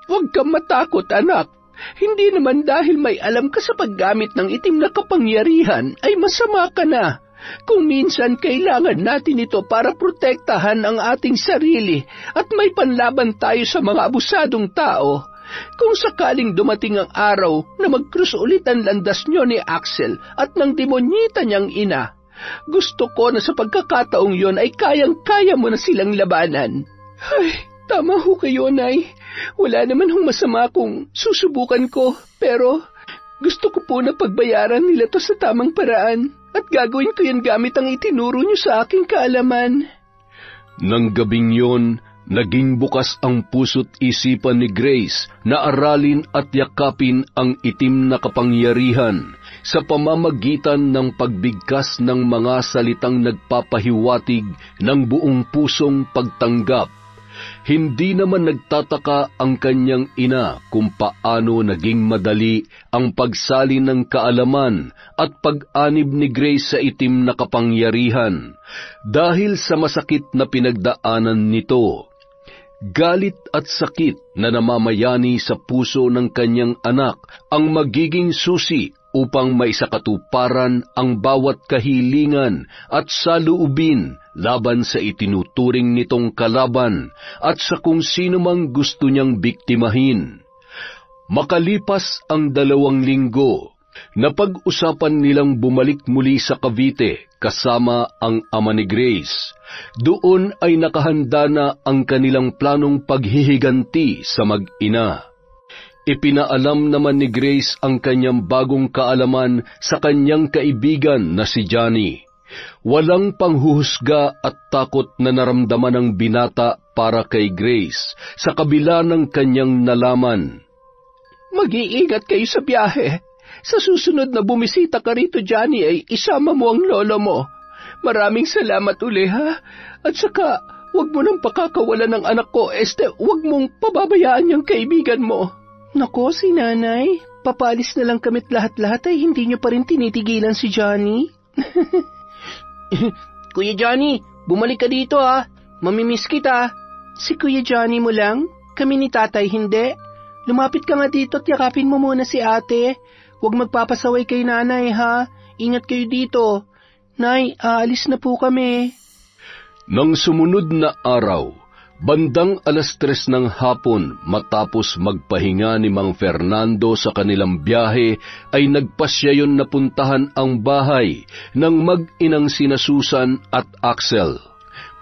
Huwag kang matakot, anak. Hindi naman dahil may alam ka sa paggamit ng itim na kapangyarihan ay masama ka na. Kung minsan kailangan natin ito para protektahan ang ating sarili at may panlaban tayo sa mga abusadong tao. Kung sakaling dumating ang araw na mag-cross ulit ang landas nyo ni Axel at ng demonyita niyang ina, gusto ko na sa pagkakataong yon ay kayang-kaya mo na silang labanan. Ay, tama ho kayo, Nay. Wala naman hong masama kung susubukan ko, pero gusto ko po na pagbayaran nila to sa tamang paraan at gagawin ko yan gamit ang itinuro niyo sa aking kaalaman. Nang gabing yon, naging bukas ang puso't isipan ni Grace na aralin at yakapin ang itim na kapangyarihan sa pamamagitan ng pagbigkas ng mga salitang nagpapahiwatig ng buong pusong pagtanggap. Hindi naman nagtataka ang kanyang ina kung paano naging madali ang pagsali ng kaalaman at pag-anib ni Grace sa itim na kapangyarihan dahil sa masakit na pinagdaanan nito. Galit at sakit na namamayani sa puso ng kanyang anak ang magiging susi upang maisakatuparan ang bawat kahilingan at saloobin laban sa itinuturing nitong kalaban at sa kung sino mang gusto niyang biktimahin. Makalipas ang 2 linggo, napag-usapan nilang bumalik muli sa Cavite kasama ang ama ni Grace. Doon ay nakahanda na ang kanilang planong paghihiganti sa mag-ina. Ipinaalam naman ni Grace ang kanyang bagong kaalaman sa kanyang kaibigan na si Johnny. Walang panghuhusga at takot na naramdaman ng binata para kay Grace sa kabila ng kanyang nalaman. Mag-iingat kayo sa biyahe. Sa susunod na bumisita ka rito, Johnny, ay isama mo ang lolo mo. Maraming salamat uli, ha? At saka, huwag mo nang pakakawalan ng anak ko, huwag mong pababayaan yung kaibigan mo. Nako, si nanay, papalis na lang kami't lahat-lahat ay hindi niyo pa rin tinitigilan si Johnny. Kuya Johnny, bumalik ka dito ha. Mamimiss kita. Si Kuya Johnny mo lang? Kami ni tatay hindi? Lumapit ka nga dito at yakapin mo muna si ate. Huwag magpapasaway kay nanay ha. Ingat kayo dito. Nay, aalis na po kami. Nang sumunod na araw, bandang 3:00 ng hapon matapos magpahinga ni Mang Fernando sa kanilang biyahe ay nagpasya yon na puntahan ang bahay ng mag-inang sina Susan at Axel.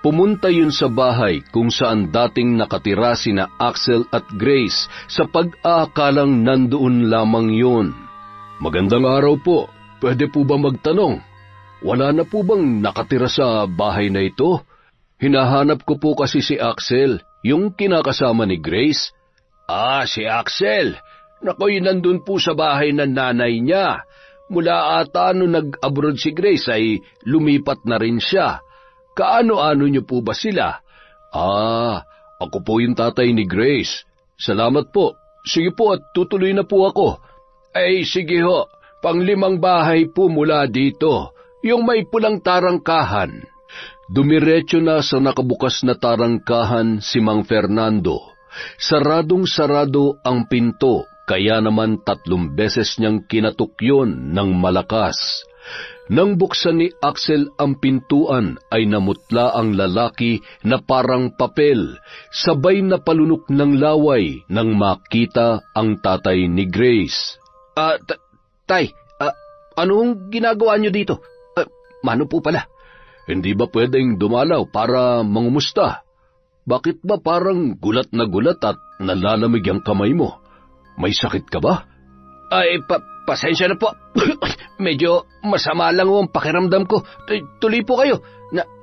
Pumunta yun sa bahay kung saan dating nakatira sina Axel at Grace sa pag-aakalang nandoon lamang yun. Magandang araw po. pwede po ba magtanong? Wala na po bang nakatira sa bahay na ito? Hinahanap ko po kasi si Axel, yung kinakasama ni Grace. Si Axel. Nakoy, nandun po sa bahay ng nanay niya. Mula ata nung nag-abroad si Grace ay lumipat na rin siya. Kaano-ano niyo po ba sila? Ako po yung tatay ni Grace. Salamat po. Sige po at tutuloy na po ako. Sige ho. Pang-5 bahay po mula dito. Yung may pulang tarangkahan. Dumiretso na sa nakabukas na tarangkahan si Mang Fernando. Saradong-sarado ang pinto, kaya naman 3 beses niyang kinatok yun ng malakas. Nang buksan ni Axel ang pintuan ay namutla ang lalaki na parang papel, sabay na palunok ng laway nang makita ang tatay ni Grace. Tay, anong ginagawa niyo dito? Mano po pala? Hindi ba pwedeng dumalaw para mangumusta? Bakit ba parang gulat na gulat at nalalamig ang kamay mo? May sakit ka ba? Pasensya na po. Medyo masama lang ang pakiramdam ko. Tuloy po kayo.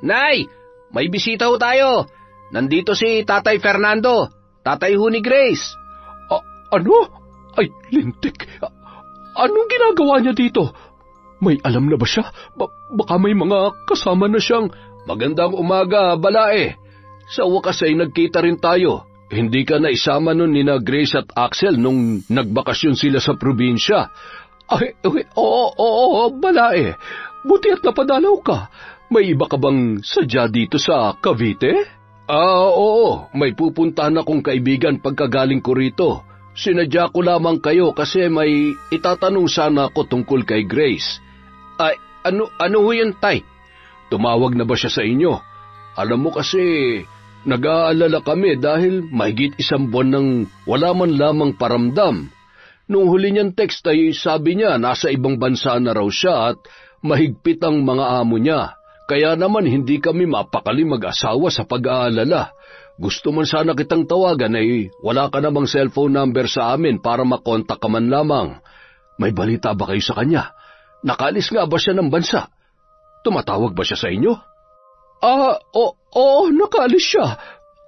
Nay, may bisita ho tayo. Nandito si Tatay Fernando, tatay ho ni Grace. Ano? Ay, lintik. Anong ginagawa niya dito? May alam na ba siya? Baka may mga kasama na siyang... Magandang umaga, Balae. Sa wakas ay nagkita rin tayo. Hindi ka na isama nun ni na Grace at Axel nung nagbakasyon sila sa probinsya. Oo, Balae. Buti at napadalaw ka. May iba ka bang sadya dito sa Cavite? Oo. May pupuntahan akong kaibigan pagkagaling ko rito. Sinadya ko lamang kayo kasi may itatanong sana ako tungkol kay Grace. Ano ho yun, Tay? Tumawag na ba siya sa inyo? Alam mo kasi, nag-aalala kami dahil mahigit 1 buwan nang wala man lamang paramdam. Nung huli niyang text ay sabi niya nasa ibang bansa na raw siya at mahigpit ang mga amo niya. Kaya naman hindi kami mapakali mag-asawa sa pag-aalala. Gusto man sana kitang tawagan ay wala ka namang cellphone number sa amin para makontak ka man lamang. May balita ba kayo sa kanya? Nakalis nga ba siya ng bansa? Tumatawag ba siya sa inyo? Oo, nakalis siya.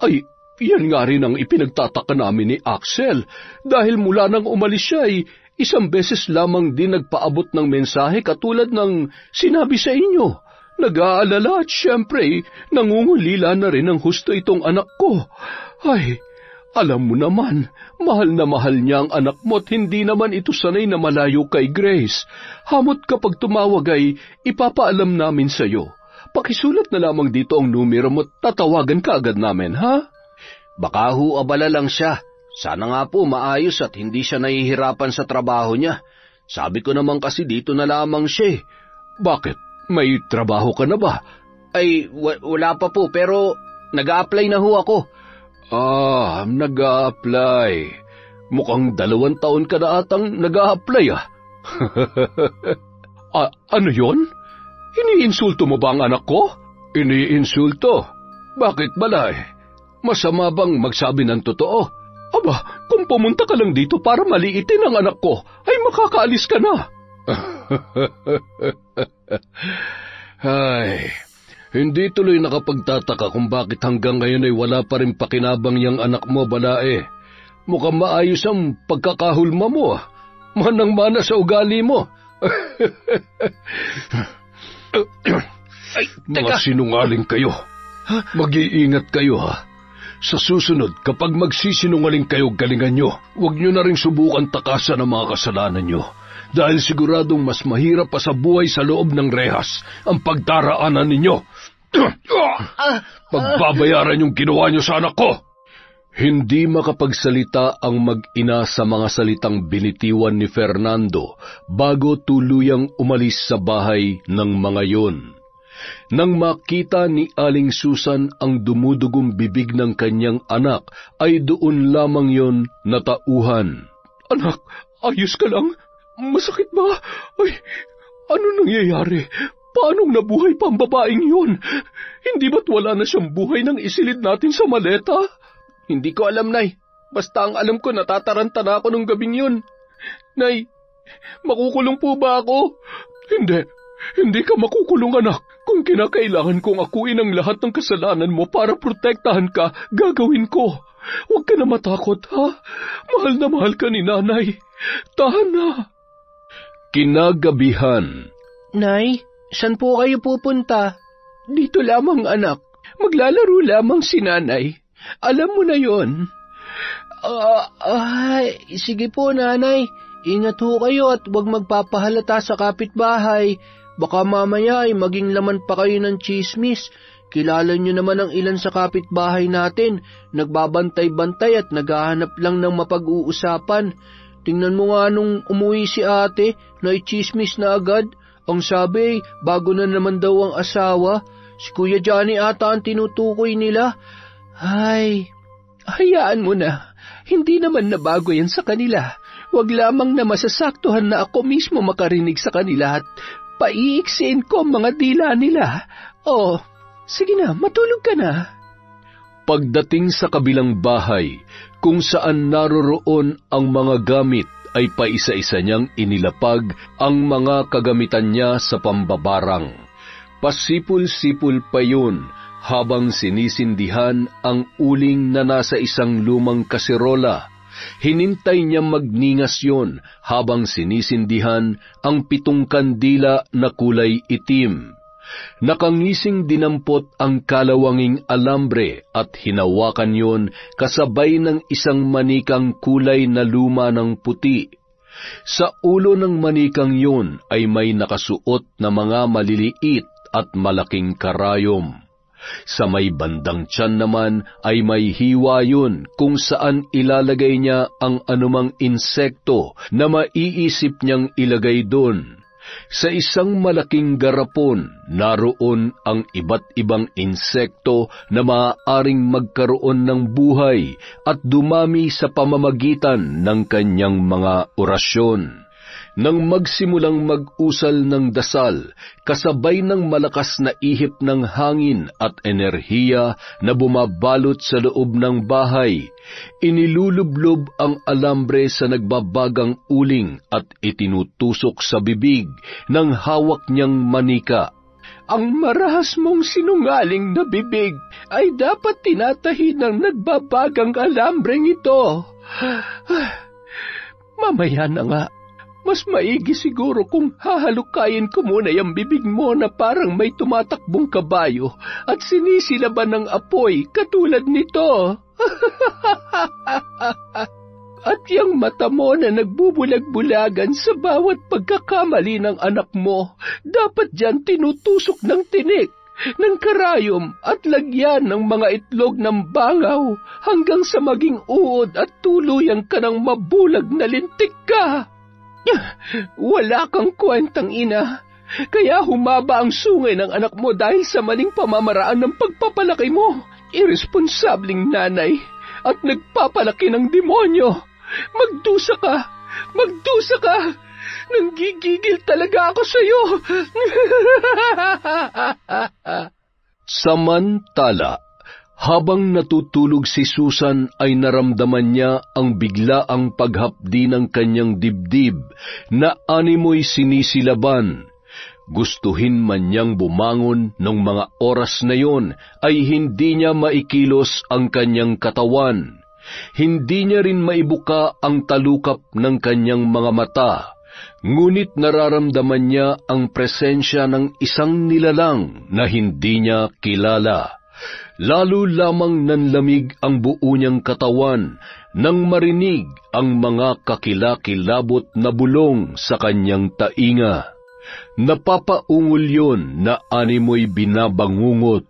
Ay, yan nga rin ang ipinagtataka namin ni Axel. Dahil mula nang umalis siya ay 1 beses lamang din nagpaabot ng mensahe katulad ng sinabi sa inyo. Nag-aalala at syempre, nangungulila na rin ang husto itong anak ko. Ay, alam mo naman, mahal na mahal niya ang anak mo at hindi naman ito sanay na malayo kay Grace. Hamot kapag tumawag ay ipapaalam namin sa iyo. Pakisulat na lamang dito ang numero mo at tatawagan ka agad namin, ha? Baka ho abala lang siya. Sana nga po maayos at hindi siya nahihirapan sa trabaho niya. Sabi ko naman kasi dito na lamang siya. Bakit? May trabaho ka na ba? Wala pa po pero nag-a-apply na ho ako. Nag-a-apply. Mukhang 2 taon ka na atang nag-a-apply, Ano yon? Iniinsulto mo ba ang anak ko? Iniinsulto? Bakit Balay? Masama bang magsabi ng totoo? Aba, kung pumunta ka lang dito para maliitin ang anak ko, ay makakaalis ka na. Ay, hindi tuloy nakapagtataka kung bakit hanggang ngayon ay wala pa rin pakinabang yang anak mo, Balae. Mukhang maayos ang pagkakahulma mo. Manang-mana sa ugali mo. Mga sinungaling kayo. Mag-iingat kayo, ha. Sa susunod, kapag magsisinungaling kayo, galingan nyo. Huwag nyo na rin subukan takasan ang mga kasalanan nyo. Dahil siguradong mas mahirap pa sa buhay sa loob ng rehas ang pagdaraanan ninyo. Pagbabayaran yung ginawa nyo sa anak ko. Hindi makapagsalita ang mag-ina sa mga salitang binitiwan ni Fernando bago tuluyang umalis sa bahay ng mga yon. Nang makita ni Aling Susan ang dumudugong bibig ng kanyang anak, ay doon lamang yon natauhan. Anak, ayos ka lang? Masakit ba? Ay, ano nangyayari? Paanong nabuhay pa ang babaeng yun? Hindi ba't wala na siyang buhay nang isilid natin sa maleta? Hindi ko alam, Nay. Basta ang alam ko, natataranta na ako nung gabing yun. Nay, makukulong po ba ako? Hindi ka makukulong, anak. Kung kinakailangan kong akuin ang lahat ng kasalanan mo para protektahan ka, gagawin ko. Huwag ka na matakot, ha? Mahal na mahal ka ni nanay. Tahan na. Kinagabihan. Nay, saan po kayo pupunta? Dito lamang, anak. Maglalaro lamang si nanay. Alam mo na yon. Sige po, nanay. Ingat ho kayo at huwag magpapahalata sa kapitbahay. Baka mamaya ay maging laman pa kayo ng tsismis. Kilala nyo naman ang ilan sa kapitbahay natin. Nagbabantay-bantay at naghahanap lang ng mapag-uusapan. Tingnan mo nga nung umuwi si ate, na itsismis na agad. Ang sabi, bago na naman daw ang asawa. Si Kuya Johnny ata ang tinutukoy nila. Ay, hayaan mo na. Hindi naman nabago yan sa kanila. Huwag lamang na masasaktuhan na ako mismo makarinig sa kanila at paiiksin ko ang mga dila nila. Oh, sige na, matulog ka na. Pagdating sa kabilang bahay, kung saan naroroon ang mga gamit, ay paisa-isa niyang inilapag ang mga kagamitan niya sa pambabarang. Pasipul-sipul pa yun habang sinisindihan ang uling na nasa isang lumang kaserola. Hinintay niya magningas yon habang sinisindihan ang 7 kandila na kulay itim. Nakangising dinampot ang kalawanging alambre at hinawakan yon kasabay ng isang manikang kulay na luma ng puti. Sa ulo ng manikang yon ay may nakasuot na mga maliliit at malaking karayom. Sa may bandang tiyan naman ay may hiwa yun kung saan ilalagay niya ang anumang insekto na maiisip niyang ilagay doon. Sa isang malaking garapon, naroon ang iba't ibang insekto na maaaring magkaroon ng buhay at dumami sa pamamagitan ng kanyang mga orasyon. Nang magsimulang mag-usal ng dasal, kasabay ng malakas na ihip ng hangin at enerhiya na bumabalot sa loob ng bahay, inilulublob ang alambre sa nagbabagang uling at itinutusok sa bibig ng hawak niyang manika. Ang marahas mong sinungaling na bibig ay dapat tinatahi ng nagbabagang alambreng ito. Mamaya na nga. Mas maigi siguro kung hahalukayin ko muna yung bibig mo na parang may tumatakbong kabayo at sinisilaban ng apoy katulad nito. At yung mata mo na nagbubulag-bulagan sa bawat pagkakamali ng anak mo, dapat dyan tinutusok ng tinik, ng karayom at lagyan ng mga itlog ng bangaw hanggang sa maging uod at tuluyang ka ng mabulag na lintik ka. Wala kang kwentang ina, kaya humaba ang sungay ng anak mo dahil sa maling pamamaraan ng pagpapalaki mo. Irresponsableng nanay at nagpapalaki ng demonyo. Magdusa ka! Magdusa ka! Nanggigigil talaga ako sa'yo! Samantala, habang natutulog si Susan ay naramdaman niya ang biglaang paghapdi ng kanyang dibdib na animoy sinisilaban. Gustuhin man niyang bumangon nung mga oras na yon ay hindi niya maikilos ang kanyang katawan. Hindi niya rin maibuka ang talukap ng kanyang mga mata. Ngunit nararamdaman niya ang presensya ng isang nilalang na hindi niya kilala. Lalo lamang nanlamig ang buo niyang katawan nang marinig ang mga kakilakilabot na bulong sa kanyang tainga. Napapaungol yon na animoy binabangungot.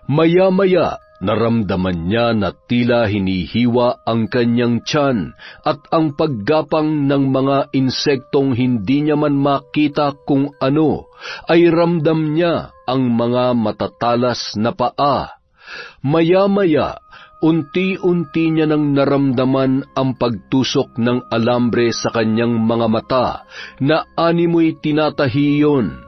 Maya-maya naramdaman niya na tila hinihiwa ang kanyang tiyan at ang paggapang ng mga insektong hindi niya man makita kung ano, ay ramdam niya ang mga matatalas na paa. Maya-maya, unti-unti niya nang naramdaman ang pagtusok ng alambre sa kanyang mga mata na animoy tinatahi yon.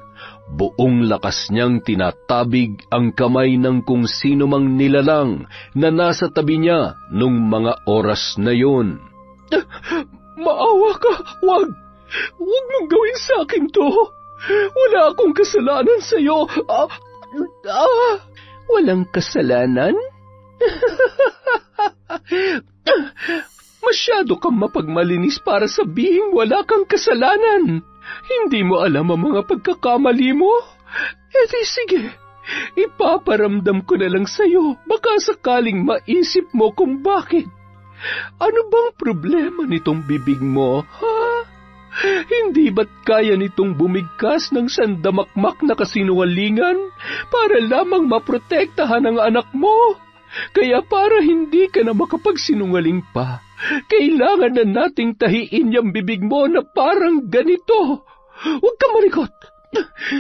Buong lakas niyang tinatabig ang kamay ng kung sino mang nilalang na nasa tabi niya nung mga oras na yon. Maawa ka! Wag! Huwag mong gawin sa akin to! Wala akong kasalanan sa'yo. Walang kasalanan? Masyado kang mapagmalinis para sabihing wala kang kasalanan. Hindi mo alam ang mga pagkakamali mo? Di sige, ipaparamdam ko na lang sa'yo. Baka sakaling maisip mo kung bakit. Ano bang problema nitong bibig mo, ha? Hindi ba't kaya nitong bumigkas ng sandamakmak na kasinungalingan para lamang maprotektahan ang anak mo? Kaya para hindi ka na makapagsinungaling pa, kailangan na nating tahiin yung bibig mo na parang ganito. Huwag kang malikot.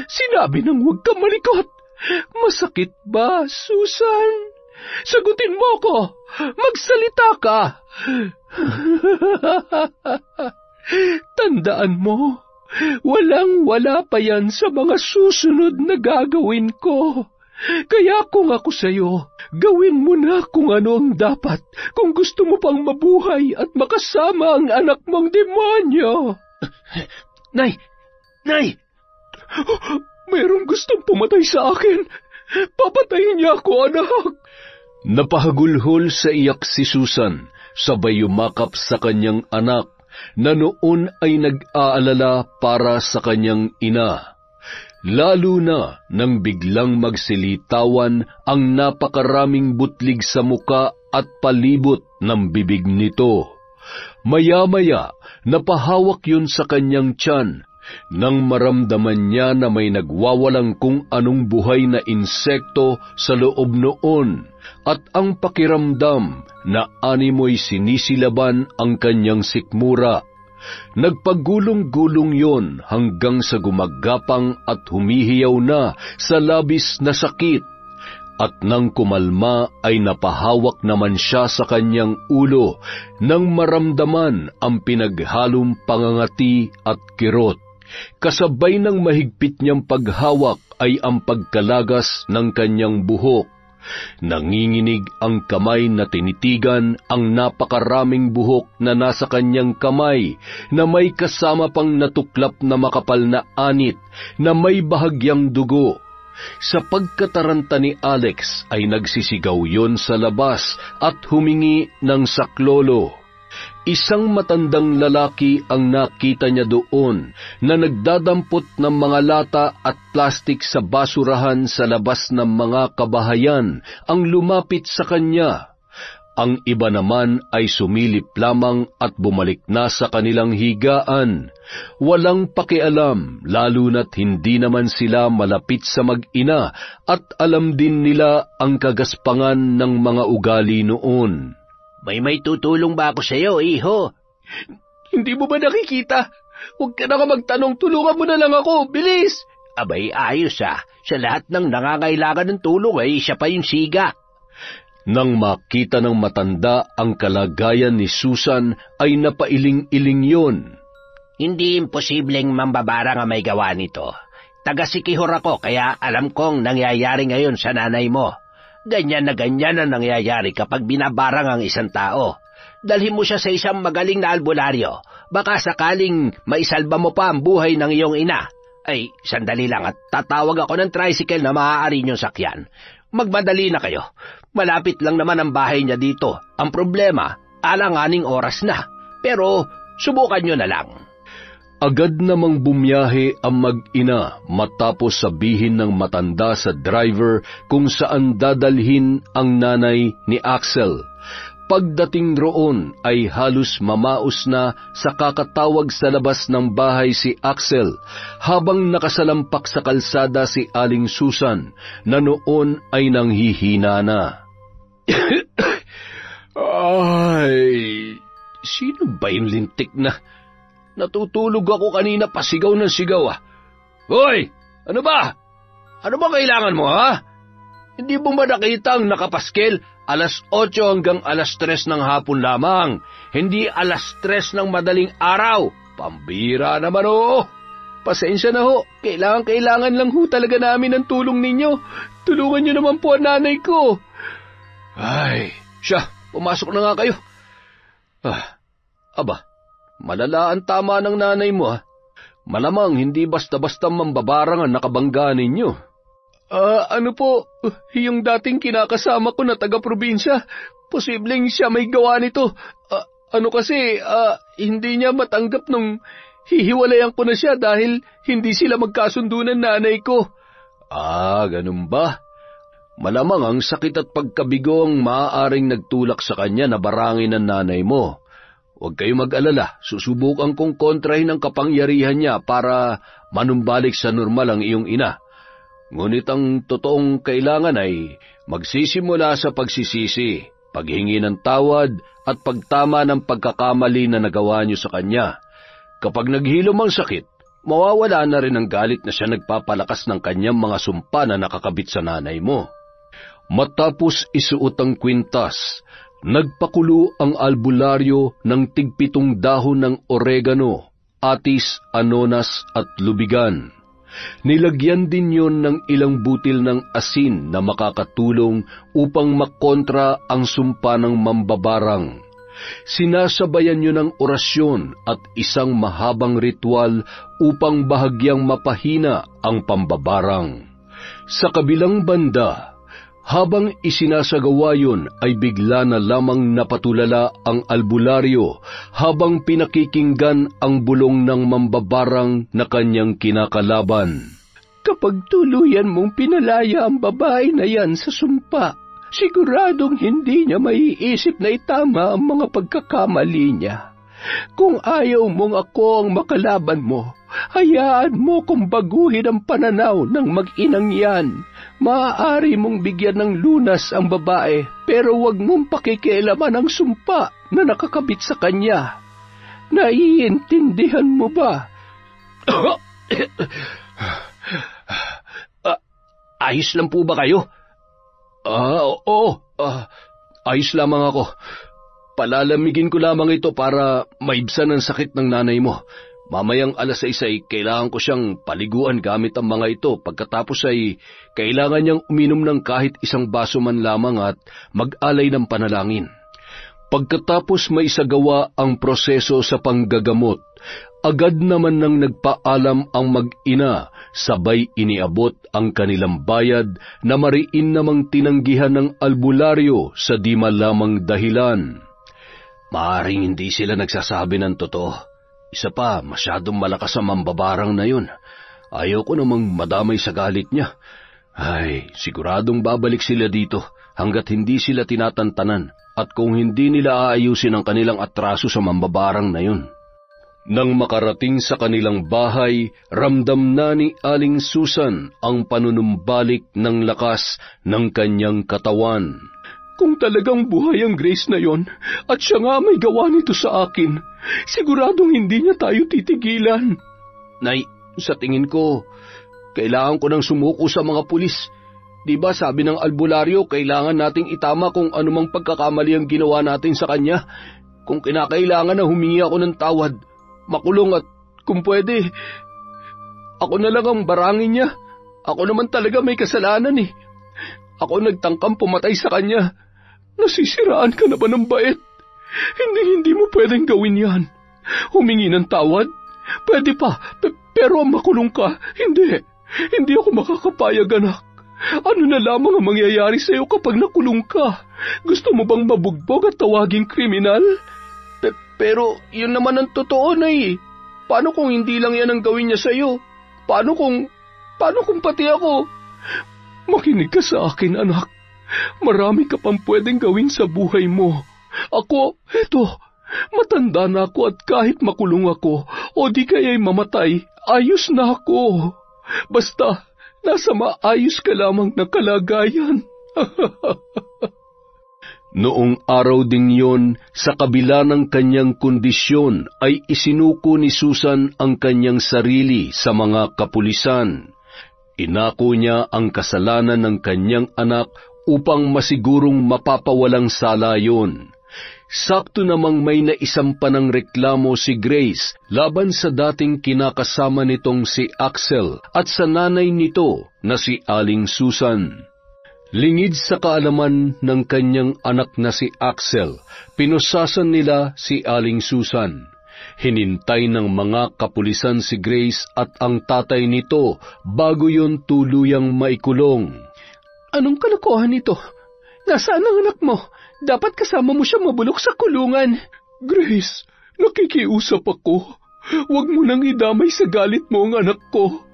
Sinabi nang huwag kang malikot. Masakit ba, Susan? Sagutin mo ko. Magsalita ka. Tandaan mo, walang-wala pa yan sa mga susunod na gagawin ko. Kaya kung ako sa'yo, gawin mo na kung ano ang dapat kung gusto mo pang mabuhay at makasama ang anak mong demonyo. Nay! Nay! Mayroong gustong pumatay sa akin. Papatayin niya ako, anak. Napahagulhol sa iyak si Susan, sabay yumakap sa kanyang anak na noon ay nag-aalala para sa kanyang ina. Lalo na nang biglang magsilitawan ang napakaraming butlig sa muka at palibot ng bibig nito. Maya-maya, napahawak yun sa kanyang tiyan nang maramdaman niya na may nagwawalang kung anong buhay na insekto sa loob noon at ang pakiramdam na animoy sinisilaban ang kanyang sikmura. Nagpagulong-gulong yon hanggang sa gumagapang at humihiyaw na sa labis na sakit. At nang kumalma ay napahawak naman siya sa kanyang ulo nang maramdaman ang pinaghalong pangangati at kirot. Kasabay ng mahigpit niyang paghawak ay ang pagkalagas ng kanyang buhok. Nanginginig ang kamay na tinitigan ang napakaraming buhok na nasa kanyang kamay na may kasama pang natuklap na makapal na anit na may bahagyang dugo. Sa pagkataranta ni Alex ay nagsisigaw yon sa labas at humingi ng saklolo. Isang matandang lalaki ang nakita niya doon na nagdadampot ng mga lata at plastik sa basurahan sa labas ng mga kabahayan ang lumapit sa kanya. Ang iba naman ay sumilip lamang at bumalik na sa kanilang higaan. Walang pakialam, lalo na't hindi naman sila malapit sa mag-ina at alam din nila ang kagaspangan ng mga ugali noon. May tutulong ba ako sa'yo, iho? Hindi mo ba nakikita? Huwag ka na magtanong, tulungan mo na lang ako, bilis! Abay, ayos Sa lahat ng nangangailangan ng tulong ay siya pa yung siga. Nang makita ng matanda ang kalagayan ni Susan ay napailing-iling yon. Hindi imposibleng mambabarang ang may gawa nito. Taga-Sikihor ako kaya alam kong nangyayari ngayon sa nanay mo. Ganyan na ganyan ang nangyayari kapag binabarang ang isang tao. Dalhin mo siya sa isang magaling na albularyo. Baka sakaling maisalba mo pa ang buhay ng iyong ina. Ay, sandali lang at tatawag ako ng tricycle na maaari niyong sakyan. Magmadali na kayo. Malapit lang naman ang bahay niya dito. Ang problema, alanganing oras na. Pero subukan niyo na lang. Agad namang bumiyahe ang mag-ina matapos sabihin ng matanda sa driver kung saan dadalhin ang nanay ni Axel. Pagdating roon ay halos mamaos na sa kakatawag sa labas ng bahay si Axel habang nakasalampak sa kalsada si Aling Susan na noon ay nanghihina na. Ay, sino ba yung lintik na? Natutulog ako kanina pasigaw ng sigaw Hoy! Ano ba? Ano ba kailangan mo Hindi mo ba nakita ang nakapaskel? 8:00 hanggang 3:00 ng hapon lamang. Hindi 3:00 ng madaling araw. Pambira naman Pasensya na ho. Kailangan lang ho talaga namin ang tulong ninyo. Tulungan niyo naman po ang nanay ko. Ay, siya, pumasok na nga kayo. Aba, malala ang tama ng nanay mo Malamang hindi basta-basta mambabarang ang nakabangga ninyo. Ano po, yung dating kinakasama ko na taga-probinsya, posibleng siya may gawa nito. Hindi niya matanggap nung hihiwalayan ko na siya dahil hindi sila magkasundo ng nanay ko. Ganun ba? Malamang ang sakit at pagkabigo ang maaaring nagtulak sa kanya na barangin ng nanay mo. Huwag kayo mag-alala, susubukan kong kontrahin ang kapangyarihan niya para manumbalik sa normal ang iyong ina. Ngunit ang totoong kailangan ay magsisimula sa pagsisisi, paghingi ng tawad at pagtama ng pagkakamali na nagawa niyo sa kanya. Kapag naghilom ang sakit, mawawala na rin ang galit na siya nagpapalakas ng kanyang mga sumpa na nakakabit sa nanay mo. Matapos isuot ang kwintas, nagpakulo ang albularyo ng tig-7 dahon ng oregano, atis, anonas at lubigan. Nilagyan din yon ng ilang butil ng asin na makakatulong upang makontra ang sumpa ng mambabarang. Sinasabayan nyo ng orasyon at isang mahabang ritual upang bahagyang mapahina ang pambabarang. Sa kabilang banda, habang isinasagawa yun ay bigla na lamang napatulala ang albularyo habang pinakikinggan ang bulong ng mambabarang na kanyang kinakalaban. Kapag tuluyan mong pinalaya ang babae na yan sa sumpa, siguradong hindi niya maiisip na itama ang mga pagkakamali niya. Kung ayaw mong ako ang makalaban mo, hayaan mo kung baguhin ang pananaw ng mag-inang yan. Maaari mong bigyan ng lunas ang babae, pero huwag mong pakikialaman ang sumpa na nakakabit sa kanya. Naiintindihan mo ba? Ayos lang po ba kayo? Oo. Ayos lamang ako. Palalamigin ko lamang ito para maibsan ang sakit ng nanay mo. Mamayang 6:00 ay kailangan ko siyang paliguan gamit ang mga ito. Pagkatapos ay kailangan niyang uminom ng kahit 1 baso man lamang at mag-alay ng panalangin. Pagkatapos maisagawa ang proseso sa panggagamot, agad naman nang nagpaalam ang mag-ina, sabay iniabot ang kanilang bayad na mariin namang tinanggihan ng albularyo sa di malamang dahilan. Maaring hindi sila nagsasabi ng totoo. Isa pa, masyadong malakas ang mambabarang na yun. Ayaw ko namang madamay sa galit niya. Ay, siguradong babalik sila dito hanggat hindi sila tinatantanan at kung hindi nila aayusin ang kanilang atraso sa mambabarang na yun. Nang makarating sa kanilang bahay, ramdam na ni Aling Susan ang panunumbalik ng lakas ng kanyang katawan. Kung talagang buhay ang Grace na yon at siya nga may gawa nito sa akin, siguradong hindi niya tayo titigilan. Nay, sa tingin ko, kailangan ko nang sumuko sa mga pulis. Di ba sabi ng albularyo, kailangan nating itama kung anumang pagkakamali ang ginawa natin sa kanya. Kung kinakailangan na humingi ako ng tawad, makulong at kung pwede, ako na lang ang barangin niya. Ako naman talaga may kasalanan eh. Ako nagtangkang pumatay sa kanya. Nasisiraan ka na ba ng bait? Hindi mo pwedeng gawin yan. Humingi ng tawad? Pwede pa, pero ang makulong ka, hindi. Hindi ako makakapayag, anak. Ano na lamang ang mangyayari sa'yo kapag nakulong ka? Gusto mo bang mabugbog at tawaging kriminal? Pero yun naman ang totoo, Nay. Paano kung hindi lang yan ang gawin niya sa'yo? Paano kung pati ako? Makinig ka sa akin, anak. Marami ka pang pwedeng gawin sa buhay mo. Ako, matanda na ako at kahit makulong ako o di kaya'y mamatay, ayos na ako. Basta, nasa maayos ka lamang na kalagayan. Noong araw ding yon, sa kabila ng kanyang kondisyon, ay isinuko ni Susan ang kanyang sarili sa mga kapulisan. Inako niya ang kasalanan ng kanyang anak upang masigurong mapapawalang sala yun. Sakto namang may naisampa ng reklamo si Grace laban sa dating kinakasama nitong si Axel at sa nanay nito na si Aling Susan. Lingid sa kaalaman ng kanyang anak na si Axel, pinusasan nila si Aling Susan. Hinintay ng mga kapulisan si Grace at ang tatay nito bago yun tuluyang maikulong. Anong kalokohan ito? Nasaan ang anak mo? Dapat kasama mo siya mabulok sa kulungan. Grace, nakikiusap ako. Huwag mo nang idamay sa galit mo ang anak ko.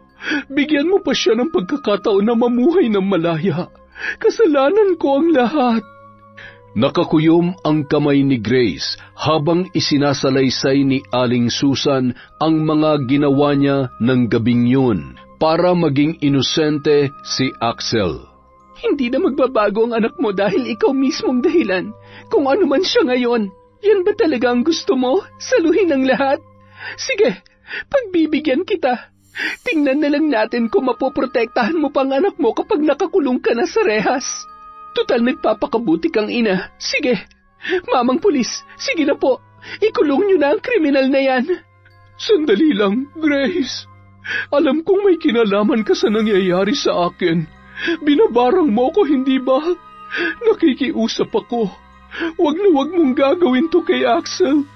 Bigyan mo pa siya ng pagkakataon na mamuhay ng malaya. Kasalanan ko ang lahat. Nakakuyom ang kamay ni Grace habang isinasalaysay ni Aling Susan ang mga ginawa niya ng gabing yun para maging inosente si Axel. Hindi na magbabago ang anak mo dahil ikaw mismong dahilan. Kung ano man siya ngayon, yan ba talaga ang gusto mo? Saluhin ang lahat? Sige, pagbibigyan kita. Tingnan na lang natin kung mapoprotektahan mo pang anak mo kapag nakakulong ka na sa rehas. Tutal nagpapakabuti kang ina. Sige, mamang pulis, sige na po. Ikulong niyo na ang kriminal na yan. Sandali lang, Grace. Alam kong may kinalaman ka sa nangyayari sa akin. Binabarang mo ko, hindi ba? Nakikiusap ako. Wag na wag mong gagawin to kay Axel.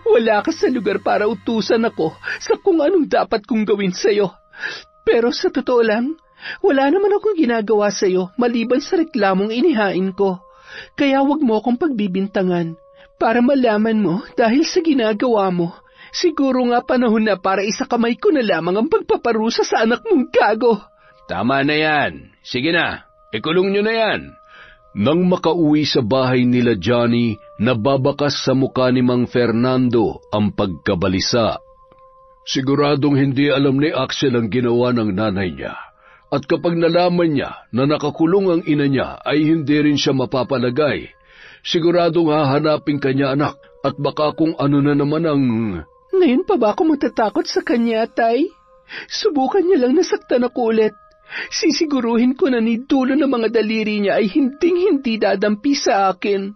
Wala ka sa lugar para utusan ako sa kung anong dapat kong gawin sa'yo. Pero sa totoo lang, wala naman akong ginagawa sa'yo maliban sa reklamong inihain ko. Kaya wag mo akong pagbibintangan para malaman mo dahil sa ginagawa mo. Siguro nga panahon na para isakamay ko na lamang ang pagpaparusa sa anak mong gago. Tama na yan. Sige na, ikulong nyo na yan. Nang makauwi sa bahay nila Johnny, nababakas sa mukha ni Mang Fernando ang pagkabalisa. Siguradong hindi alam ni Axel ang ginawa ng nanay niya. At kapag nalaman niya na nakakulong ang ina niya ay hindi rin siya mapapalagay. Siguradong hahanapin kanya anak at baka kung ano na naman ang... Ngayon pa ba ako matatakot sa kanya, Tay? Subukan niya lang nasaktan ako ulit. Sisiguruhin ko na ni dulo ng mga daliri niya ay hinding-hindi dadampi sa akin.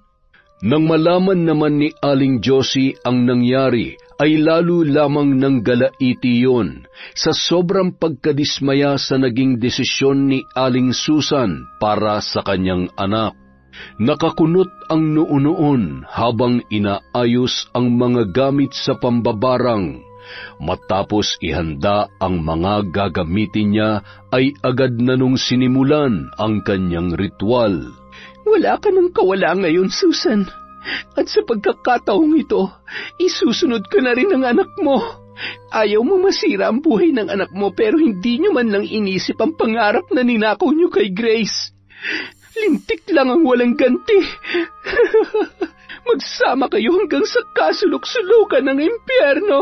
Nang malaman naman ni Aling Josie ang nangyari, ay lalo lamang nang galaiti yun sa sobrang pagkadismaya sa naging desisyon ni Aling Susan para sa kanyang anak. Nakakunot ang noo-noon habang inaayos ang mga gamit sa pambabarang. Matapos ihanda ang mga gagamitin niya ay agad na nung sinimulan ang kanyang ritual. Wala ka nang kawala ngayon, Susan. At sa pagkakataong ito, isusunod ka na rin ang anak mo. Ayaw mo masira ang buhay ng anak mo pero hindi nyo man lang inisip ang pangarap na ninakaw nyo kay Grace. Lintik lang ang walang ganti. Magsama kayo hanggang sa kasulok-sulukan ng impyerno.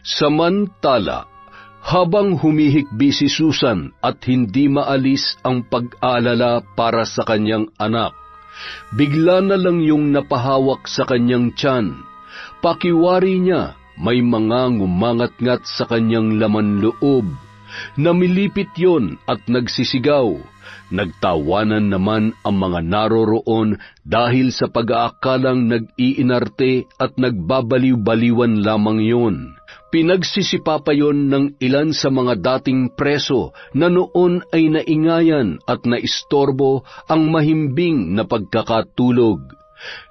Samantala, habang humihikbi si Susan at hindi maalis ang pag-aalala para sa kanyang anak, bigla na lang yung napahawak sa kanyang tiyan. Pakiwari niya, may mga ngumangat-ngat sa kanyang laman loob. Namilipit yon at nagsisigaw. Nagtawanan naman ang mga naroroon dahil sa pag-aakalang nag-iinarte at nagbabaliw-baliwan lamang yon. Pinagsisipapa yon ng ilan sa mga dating preso na noon ay naingayan at naistorbo ang mahimbing na pagkakatulog.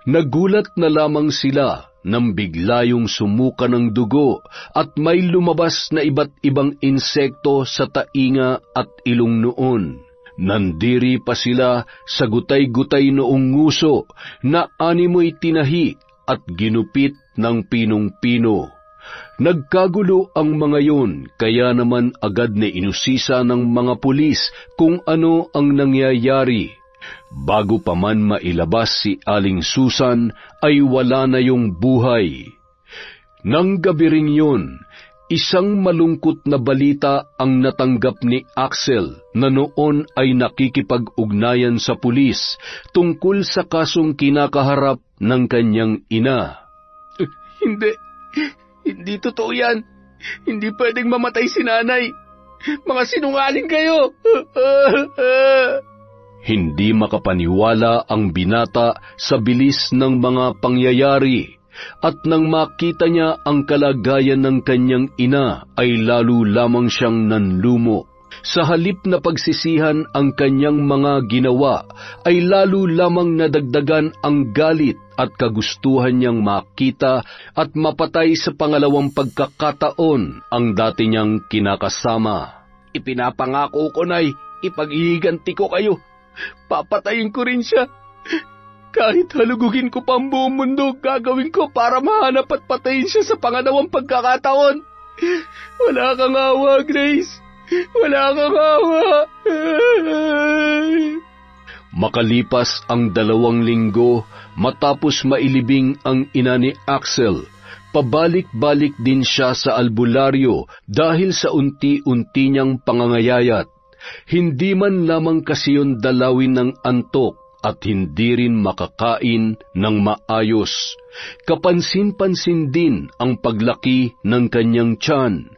Nagulat na lamang sila nang bigla yung sumuka ng dugo at may lumabas na iba't ibang insekto sa tainga at ilong noon. Nandiri pa sila sa gutay-gutay noong nguso na animoy tinahi at ginupit ng pinong-pino. Nagkagulo ang mga yun, kaya naman agad na inusisa ng mga pulis kung ano ang nangyayari. Bago pa man mailabas si Aling Susan, ay wala na yung buhay. Nang gabi ring yun, isang malungkot na balita ang natanggap ni Axel na noon ay nakikipag-ugnayan sa pulis tungkol sa kasong kinakaharap ng kanyang ina. Hindi totoo yan. Hindi pwedeng mamatay si nanay. Mga sinungaling kayo. Hindi makapaniwala ang binata sa bilis ng mga pangyayari. At nang makita niya ang kalagayan ng kanyang ina, ay lalo lamang siyang nanlumo. Sa halip na pagsisihan ang kanyang mga ginawa, ay lalo lamang nadagdagan ang galit at kagustuhan niyang makita at mapatay sa pangalawang pagkakataon ang dati niyang kinakasama. Ipinapangako ko, Nay, ipag-ihiganti ko kayo. Papatayin ko rin siya. Kahit halugugin ko pa ang buong mundo, gagawin ko para mahanap at patayin siya sa pangalawang pagkakataon. Wala kang awa, Grace. Wala kang awa. Makalipas ang 2 linggo, matapos mailibing ang ina ni Axel, pabalik-balik din siya sa albularyo dahil sa unti-unti niyang pangangayayat. Hindi man lamang kasi yun dalawin ng antok at hindi rin makakain ng maayos. Kapansin-pansin din ang paglaki ng kanyang tiyan.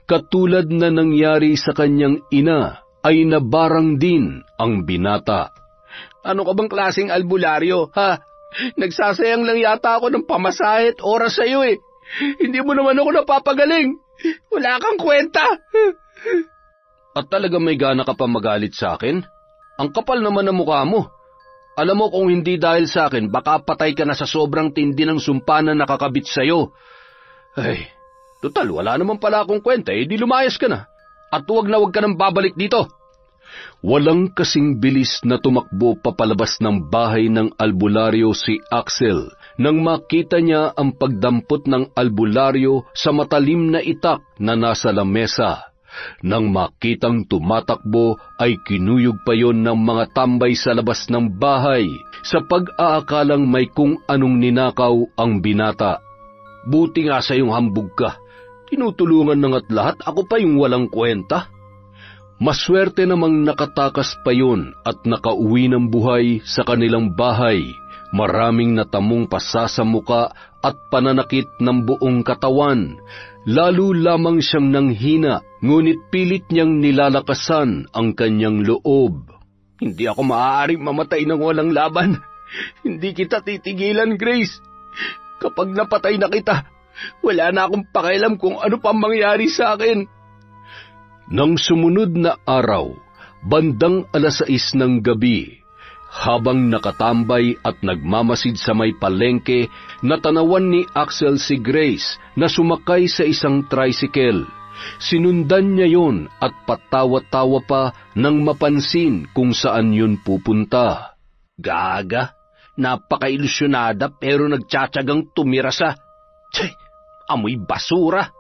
Katulad na nangyari sa kanyang ina, ay nabarang din ang binata. Ano ka bang klaseng albularyo, ha? Nagsasayang lang yata ako ng pamasahe at oras sa iyo eh. Hindi mo naman ako napapagaling. Wala kang kwenta. At talaga may gana ka pa magalit sa akin? Ang kapal naman ng mukha mo. Alam mo kung hindi dahil sa akin, baka patay ka na sa sobrang tindi ng sumpa na nakakabit sa'yo. Ay, total, wala naman pala akong kwenta, di lumayas ka na. At huwag ka nang babalik dito. Walang kasing bilis na tumakbo papalabas ng bahay ng albularyo si Axel nang makita niya ang pagdampot ng albularyo sa matalim na itak na nasa lamesa. Nang makitang tumatakbo ay kinuyog pa yon ng mga tambay sa labas ng bahay sa pag-aakalang may kung anong ninakaw ang binata. Buti nga sa iyong hambog ka. Tinutulungan ng at lahat, ako pa yung walang kwenta. Maswerte namang nakatakas pa yun at nakauwi ng buhay sa kanilang bahay. Maraming natamong pasa sa muka at pananakit ng buong katawan. Lalo lamang siyang nanghina, ngunit pilit niyang nilalakasan ang kanyang loob. Hindi ako maaaring mamatay ng walang laban. Hindi kita titigilan, Grace. Kapag napatay na kita, wala na akong pakialam kung ano pang mangyari sa akin. Nang sumunod na araw, bandang 6:00 ng gabi, habang nakatambay at nagmamasid sa may palengke, natanawan ni Axel si Grace na sumakay sa isang tricycle. Sinundan niya yon at patawa-tawa pa nang mapansin kung saan yun pupunta. Gaga, napaka-ilusyonada pero nagtsatsagang tumira sa... amoy basura.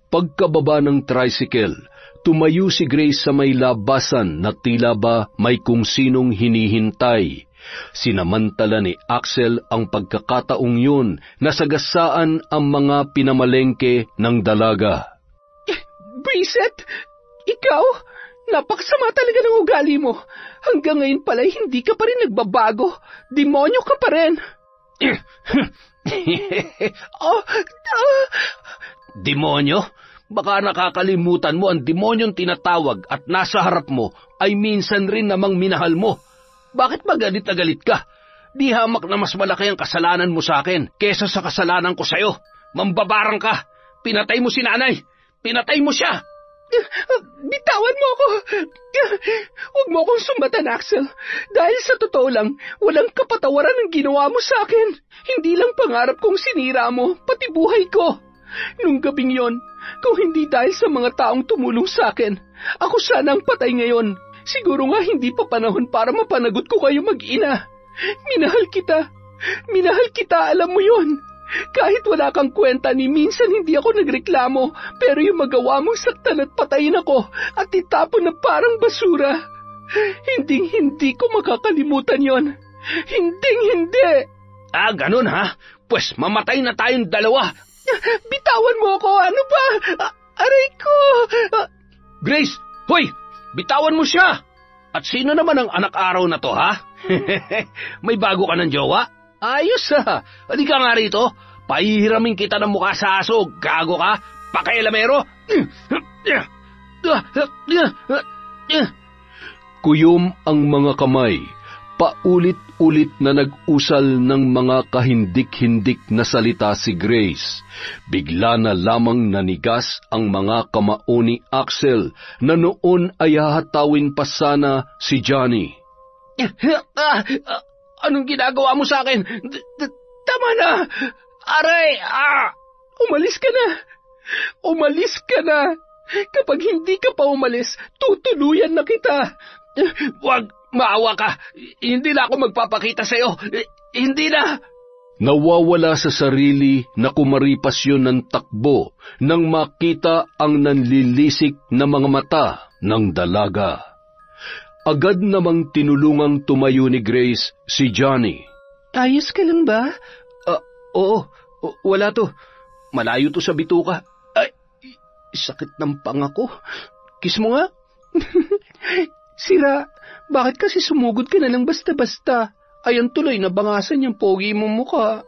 Pagkababa ng tricycle, tumayo si Grace sa may labasan na tila ba may kung sinong hinihintay. Sinamantala ni Axel ang pagkakataong yun na sagasaan ang mga pinamalengke ng dalaga. Brisette, ikaw? Napakasama talaga ng ugali mo. Hanggang ngayon pala'y hindi ka pa rin nagbabago. Demonyo ka pa rin. Demonyo? Baka nakakalimutan mo ang demonyong tinatawag at nasa harap mo ay minsan rin namang minahal mo. Bakit magalit na galit ka? Di hamak na mas malaki ang kasalanan mo sa akin kesa sa kasalanan ko sa'yo. Mambabarang ka. Pinatay mo si nanay. Pinatay mo siya. Bitawan mo ako. Huwag mo akong sumbatan, Axel. Dahil sa totoo lang, walang kapatawaran ang ginawa mo sa akin. Hindi lang pangarap kong sinira mo, pati buhay ko. Nung gabing yon, kung hindi dahil sa mga taong tumulong sa akin, ako sana ang patay ngayon. Siguro nga hindi pa panahon para mapanagot ko kayo mag-ina. Minahal kita, alam mo yon. Kahit wala kang kwenta ni minsan hindi ako nagreklamo, pero yung magawa mong saktan at patayin ako at itapon na parang basura. Hindi ko makakalimutan yon. Hindi. Ah, ganun ha? Pues mamatay na tayong dalawa. Bitawan mo ako, ano ba? Aray ko! Grace, hoy! Bitawan mo siya! At sino naman ang anak-araw na to, ha? May bago ka ng jowa? Ayos ha! Halika nga rito, pahihiramin kita ng mukha sa aso, gago ka, pakailamero! Kuyom ang mga kamay, paulit-ulit na nag-usal ng mga kahindik-hindik na salita si Grace. Bigla na lamang nanigas ang mga kamao ni Axel na noon ay hahatawin pa sana si Johnny. Anong ginagawa mo sa akin? Tama na! Aray! Umalis ka na! Umalis ka na! Kapag hindi ka pa umalis, tutuluyan na kita! Wag! Maawa ka! Hindi na ako magpapakita sa'yo! Hindi na! Nawawala sa sarili na kumaripas yun ng takbo nang makita ang nanlilisik na mga mata ng dalaga. Agad namang tinulungang tumayo ni Grace si Johnny. Ayos ka lang ba? Oo, wala to. Malayo to sa bituka. Ay, sakit ng panga ko. Kiss mo nga. Sira, bakit kasi sumugod ka na lang basta-basta? Ayan tuloy, nabangasan yung pogi mong mukha.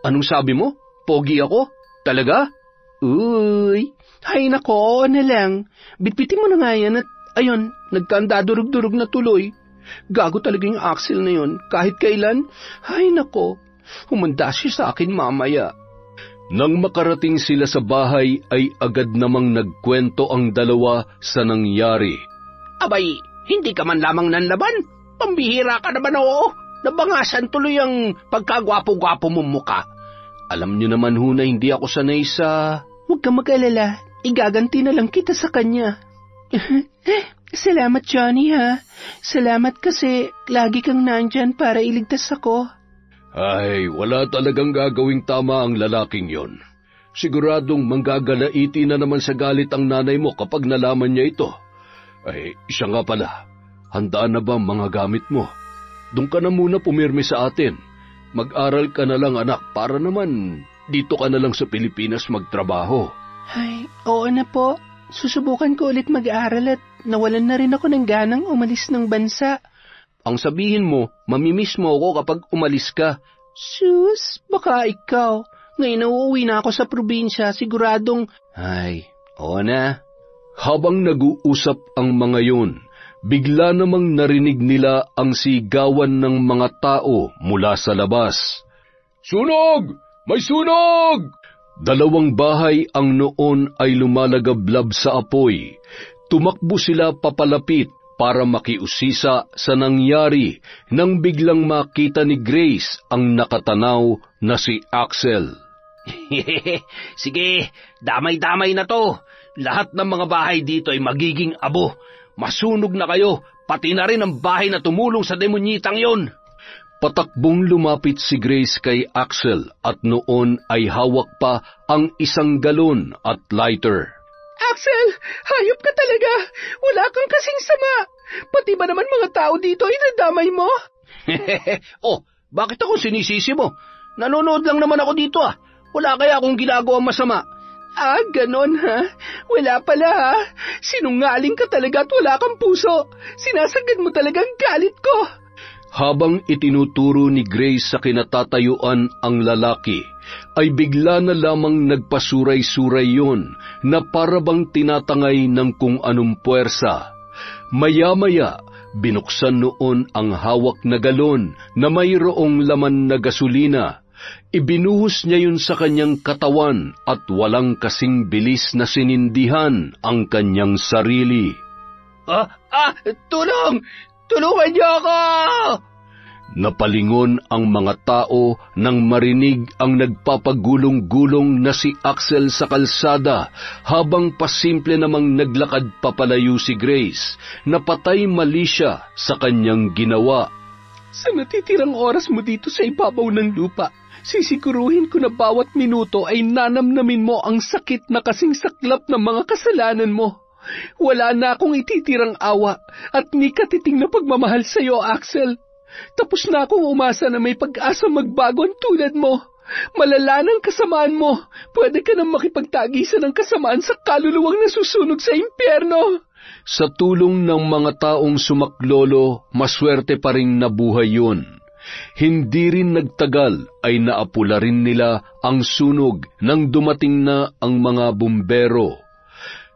Anong sabi mo? Pogi ako? Talaga? Uy, hay nako, na lang. Bitbitin mo na nga yan at ayun, nagkandadurog-durog na tuloy. Gago talaga yung Axel na yun. Kahit kailan, hay nako, humanda siya sa akin mamaya. Nang makarating sila sa bahay ay agad namang nagkwento ang dalawa sa nangyari. Abay, hindi ka man lamang nanlaban. Pambihira ka naman, oo. Nabangasan tuloy ang pagkagwapo-gwapo mong muka. Alam niyo naman ho na hindi ako sanay sa... Huwag kang mag-alala. Igaganti na lang kita sa kanya. Salamat, Johnny, ha? Salamat kasi lagi kang nandyan para iligtas ako. Ay, wala talagang gagawing tama ang lalaking yon. Siguradong manggagalaiti na naman sa galit ang nanay mo kapag nalaman niya ito. Ay, siya nga pala. Handaan na ba ang mga gamit mo? Doon ka na muna pumirmi sa atin. Mag-aral ka na lang, anak, para naman dito ka na lang sa Pilipinas magtrabaho. Ay, oo na po. Susubukan ko ulit mag-aral at nawalan na rin ako ng ganang umalis ng bansa. Ang sabihin mo, mamimiss mo ako kapag umalis ka. Sus, baka ikaw. Ngayon nauuwi na ako sa probinsya, siguradong... Ay, oo na. Habang nag-uusap ang mga yun, bigla namang narinig nila ang sigawan ng mga tao mula sa labas. Sunog! May sunog! Dalawang bahay ang noon ay lumalagablab sa apoy. Tumakbo sila papalapit para makiusisa sa nangyari nang biglang makita ni Grace ang nakatanaw na si Axel. Sige, damay-damay na to. Lahat ng mga bahay dito ay magiging abo. Masunog na kayo, pati na rin ang bahay na tumulong sa demonyitang yon. Patakbong lumapit si Grace kay Axel at noon ay hawak pa ang isang galon at lighter. Axel, hayop ka talaga. Wala kang kasing sama. Pati ba naman mga tao dito ay nadamay mo? Oh, bakit ako sinisisi mo? Nanonood lang naman ako dito ah. Wala kaya akong ginagawang masama. Ah, ganon ha? Wala pala ha? Sinungaling ka talaga at wala kang puso. Sinasagad mo talagang galit ko. Habang itinuturo ni Grace sa kinatatayuan ang lalaki, ay bigla na lamang nagpasuray-suray yon na parabang tinatangay ng kung anong puwersa. Maya-maya, binuksan noon ang hawak na galon na mayroong laman na gasolina. Ibinuhos niya yun sa kanyang katawan at walang kasing bilis na sinindihan ang kanyang sarili. Tulong! Tulungan niyo ako! Napalingon ang mga tao nang marinig ang nagpapagulong-gulong na si Axel sa kalsada habang pasimple namang naglakad papalayo si Grace na patay mali siya sa kanyang ginawa. Sa natitirang oras mo dito sa ibabaw ng lupa, sisiguruhin ko na bawat minuto ay nanamnamin mo ang sakit na kasing saklap ng mga kasalanan mo. Wala na akong ititirang awa at ni katiting na pagmamahal sa iyo, Axel. Tapos na akong umasa na may pag-asa magbago ang tulad mo. Malala ng kasamaan mo. Pwede ka nang makipagtagisan ng kasamaan sa kaluluwang nasusunog sa impyerno. Sa tulong ng mga taong sumaklolo, maswerte pa rin nabuhay yun. Hindi rin nagtagal ay naapula rin nila ang sunog nang dumating na ang mga bumbero.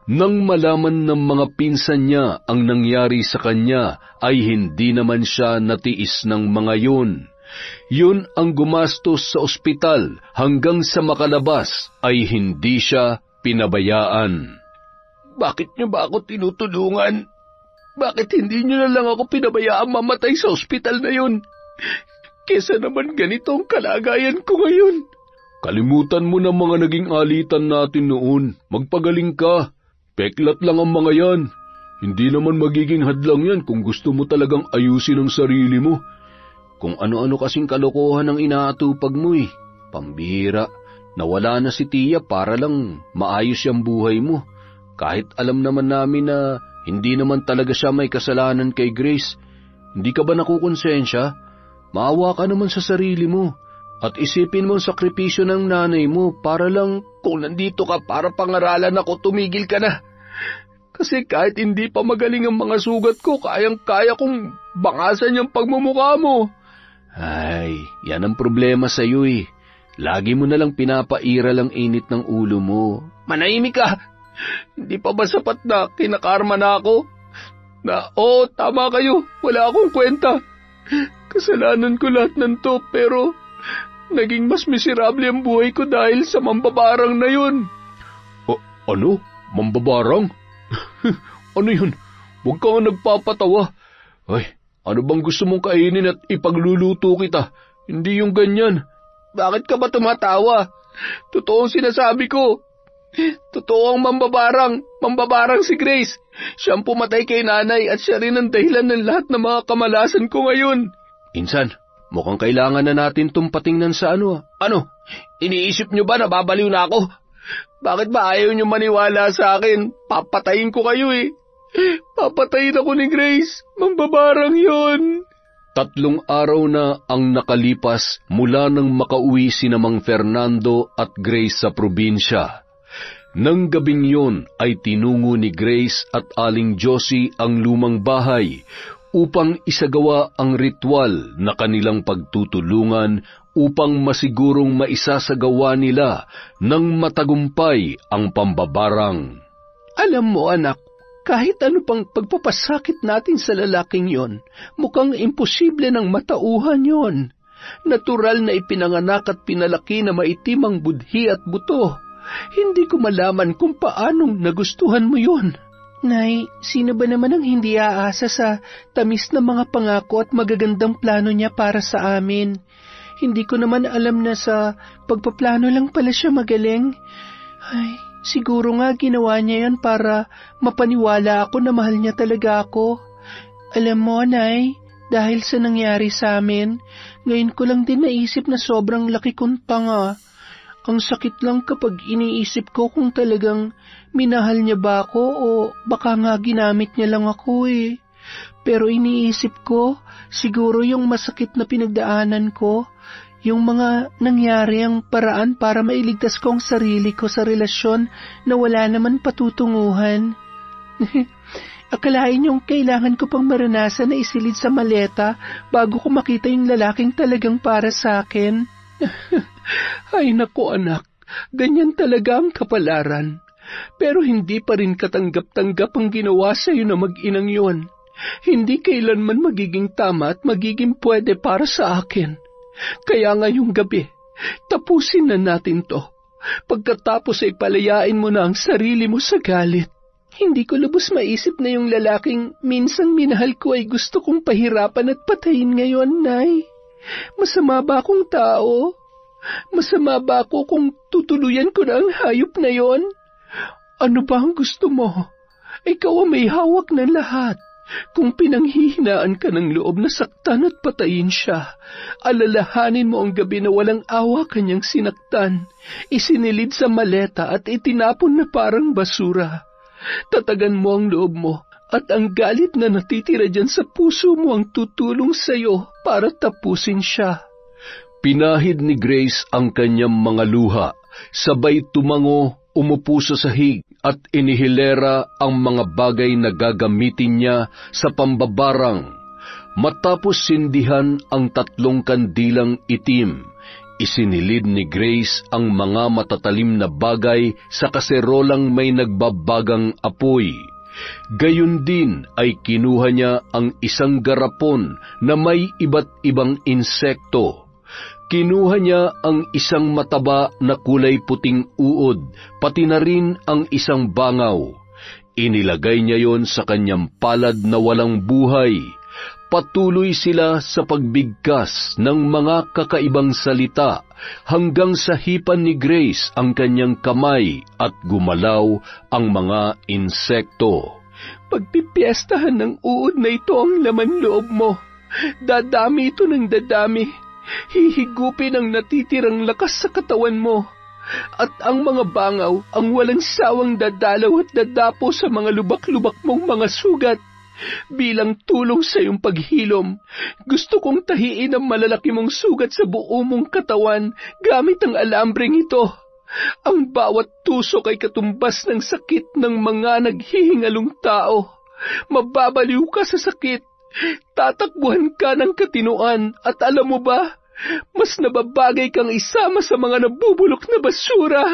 Nang malaman ng mga pinsan niya ang nangyari sa kanya, ay hindi naman siya natiis ng mga yun. Yun ang gumastos sa ospital hanggang sa makalabas ay hindi siya pinabayaan. Bakit niyo ba ako tinutulungan? Bakit hindi niyo na lang ako pinabayaan mamatay sa ospital na yun? kesa naman ganitong kalagayan ko ngayon. Kalimutan mo na mga naging alitan natin noon. Magpagaling ka. Peklat lang ang mga yan. Hindi naman magiging hadlang yan kung gusto mo talagang ayusin ang sarili mo. Kung ano-ano kasing kalokohan ang inaatupag mo eh. Pambihira. Nawala na si Tia para lang maayos yung buhay mo. Kahit alam naman namin na hindi naman talaga siya may kasalanan kay Grace. Hindi ka ba nakukonsensya? Maawa ka naman sa sarili mo. At isipin mo ang sakripisyo ng nanay mo para lang kung nandito ka para pangaralan ako, tumigil ka na. Kasi kahit hindi pa magaling ang mga sugat ko, kayang-kaya kong bangasan yung pagmumukha mo. Ay, yan ang problema sa iyo eh. Lagi mo nalang pinapairal ang init ng ulo mo. Manahimik ka! Hindi pa ba sapat na kinakarma na ako? Tama kayo, wala akong kwenta. Kasalanan ko lahat ng to, pero naging mas miserable ang buhay ko dahil sa mambabarang na yun. Ano? Mambabarang? Ano yun? Huwag ka nga nagpapatawa. Ay, ano bang gusto mong kainin at ipagluluto kita? Hindi yung ganyan. Bakit ka ba tumatawa? Totoo ang sinasabi ko. Totoo ang mambabarang. Mambabarang si Grace. Siyang pumatay kay nanay at siya rin ang dahilan ng lahat ng mga kamalasan ko ngayon. Insan, mukhang kailangan na natin itong patingnan sa ano. Ano? Iniisip niyo ba na babaliw na ako? Bakit ba ayaw niyo maniwala sa akin? Papatayin ko kayo eh. Papatayin ako ni Grace. Mambabarang yon. 3 araw na ang nakalipas mula nang makauwi si Mang Fernando at Grace sa probinsya. Nang gabing yon ay tinungo ni Grace at Aling Josie ang lumang bahay upang isagawa ang ritual na kanilang pagtutulungan upang masigurong maisasagawa nila ng matagumpay ang pambabarang. Alam mo anak, kahit ano pang pagpapasakit natin sa lalaking yon, mukhang imposible ng matauhan yon. Natural na ipinanganak at pinalaki na maitim ang budhi at buto. Hindi ko malaman kung paanong nagustuhan mo yon. Nay, sino ba naman ang hindi aasa sa tamis na mga pangako at magagandang plano niya para sa amin? Hindi ko naman alam na sa pagpaplano lang pala siya magaling. Ay, siguro nga ginawa niya yan para mapaniwala ako na mahal niya talaga ako. Alam mo, Nay, dahil sa nangyari sa amin, ngayon ko lang din naisip na sobrang laki kong tanga. Ang sakit lang kapag iniisip ko kung talagang minahal niya ba ako o baka nga ginamit niya lang ako eh. Pero iniisip ko, siguro yung masakit na pinagdaanan ko, yung mga nangyari ang paraan para mailigtas ko ang sarili ko sa relasyon na wala naman patutunguhan. Akalain yung kailangan ko pang maranasan na isilid sa maleta bago ko makita yung lalaking talagang para sa akin. Ay nako anak, ganyan talaga ang kapalaran. Pero hindi pa rin katanggap-tanggap ang ginawa sa iyo na mag-inang yon. Hindi kailanman magiging tama at magiging pwede para sa akin. Kaya ngayong gabi, tapusin na natin to. Pagkatapos ay palayain mo na ang sarili mo sa galit. Hindi ko lubos maisip na yung lalaking minsang minahal ko ay gusto kong pahirapan at patayin ngayon, Nay. Masama ba akong tao? Masama ba ako kung tutuluyan ko na ang hayop na yon? Ano ba ang gusto mo? Ikaw ang may hawak ng lahat. Kung pinanghihinaan ka ng loob na saktan at patayin siya, alalahanin mo ang gabi na walang awa kanyang sinaktan, isinilid sa maleta at itinapon na parang basura. Tatagan mo ang loob mo at ang galit na natitira dyan sa puso mo ang tutulong sa'yo para tapusin siya. Pinahid ni Grace ang kanyang mga luha, sabay tumango, umupo sa sahig at inihilera ang mga bagay na gagamitin niya sa pambabarang. Matapos sindihan ang 3 kandilang itim, isinilid ni Grace ang mga matatalim na bagay sa kaserolang may nagbabagang apoy. Gayon din ay kinuha niya ang isang garapon na may iba't ibang insekto. Kinuha niya ang isang mataba na kulay puting uod, pati na rin ang isang bangaw. Inilagay niya yon sa kanyang palad na walang buhay, Patuloy sila sa pagbigkas ng mga kakaibang salita hanggang sa hipan ni Grace ang kanyang kamay at gumalaw ang mga insekto. Pagpipiestahan ng uod na ito ang laman loob mo. Dadami ito ng dadami. Hihigupin ang natitirang lakas sa katawan mo. At ang mga bangaw ang walang sawang dadalaw at dadapo sa mga lubak-lubak mong mga sugat. Bilang tulong sa iyong paghilom, gusto kong tahiin ang malalaki mong sugat sa buo mong katawan gamit ang alambreng ito. Ang bawat tusok ay katumbas ng sakit ng mga naghihingalong tao. Mababaliw ka sa sakit. Tatakbuhan ka ng katinuan at alam mo ba, mas nababagay kang isama sa mga nabubulok na basura.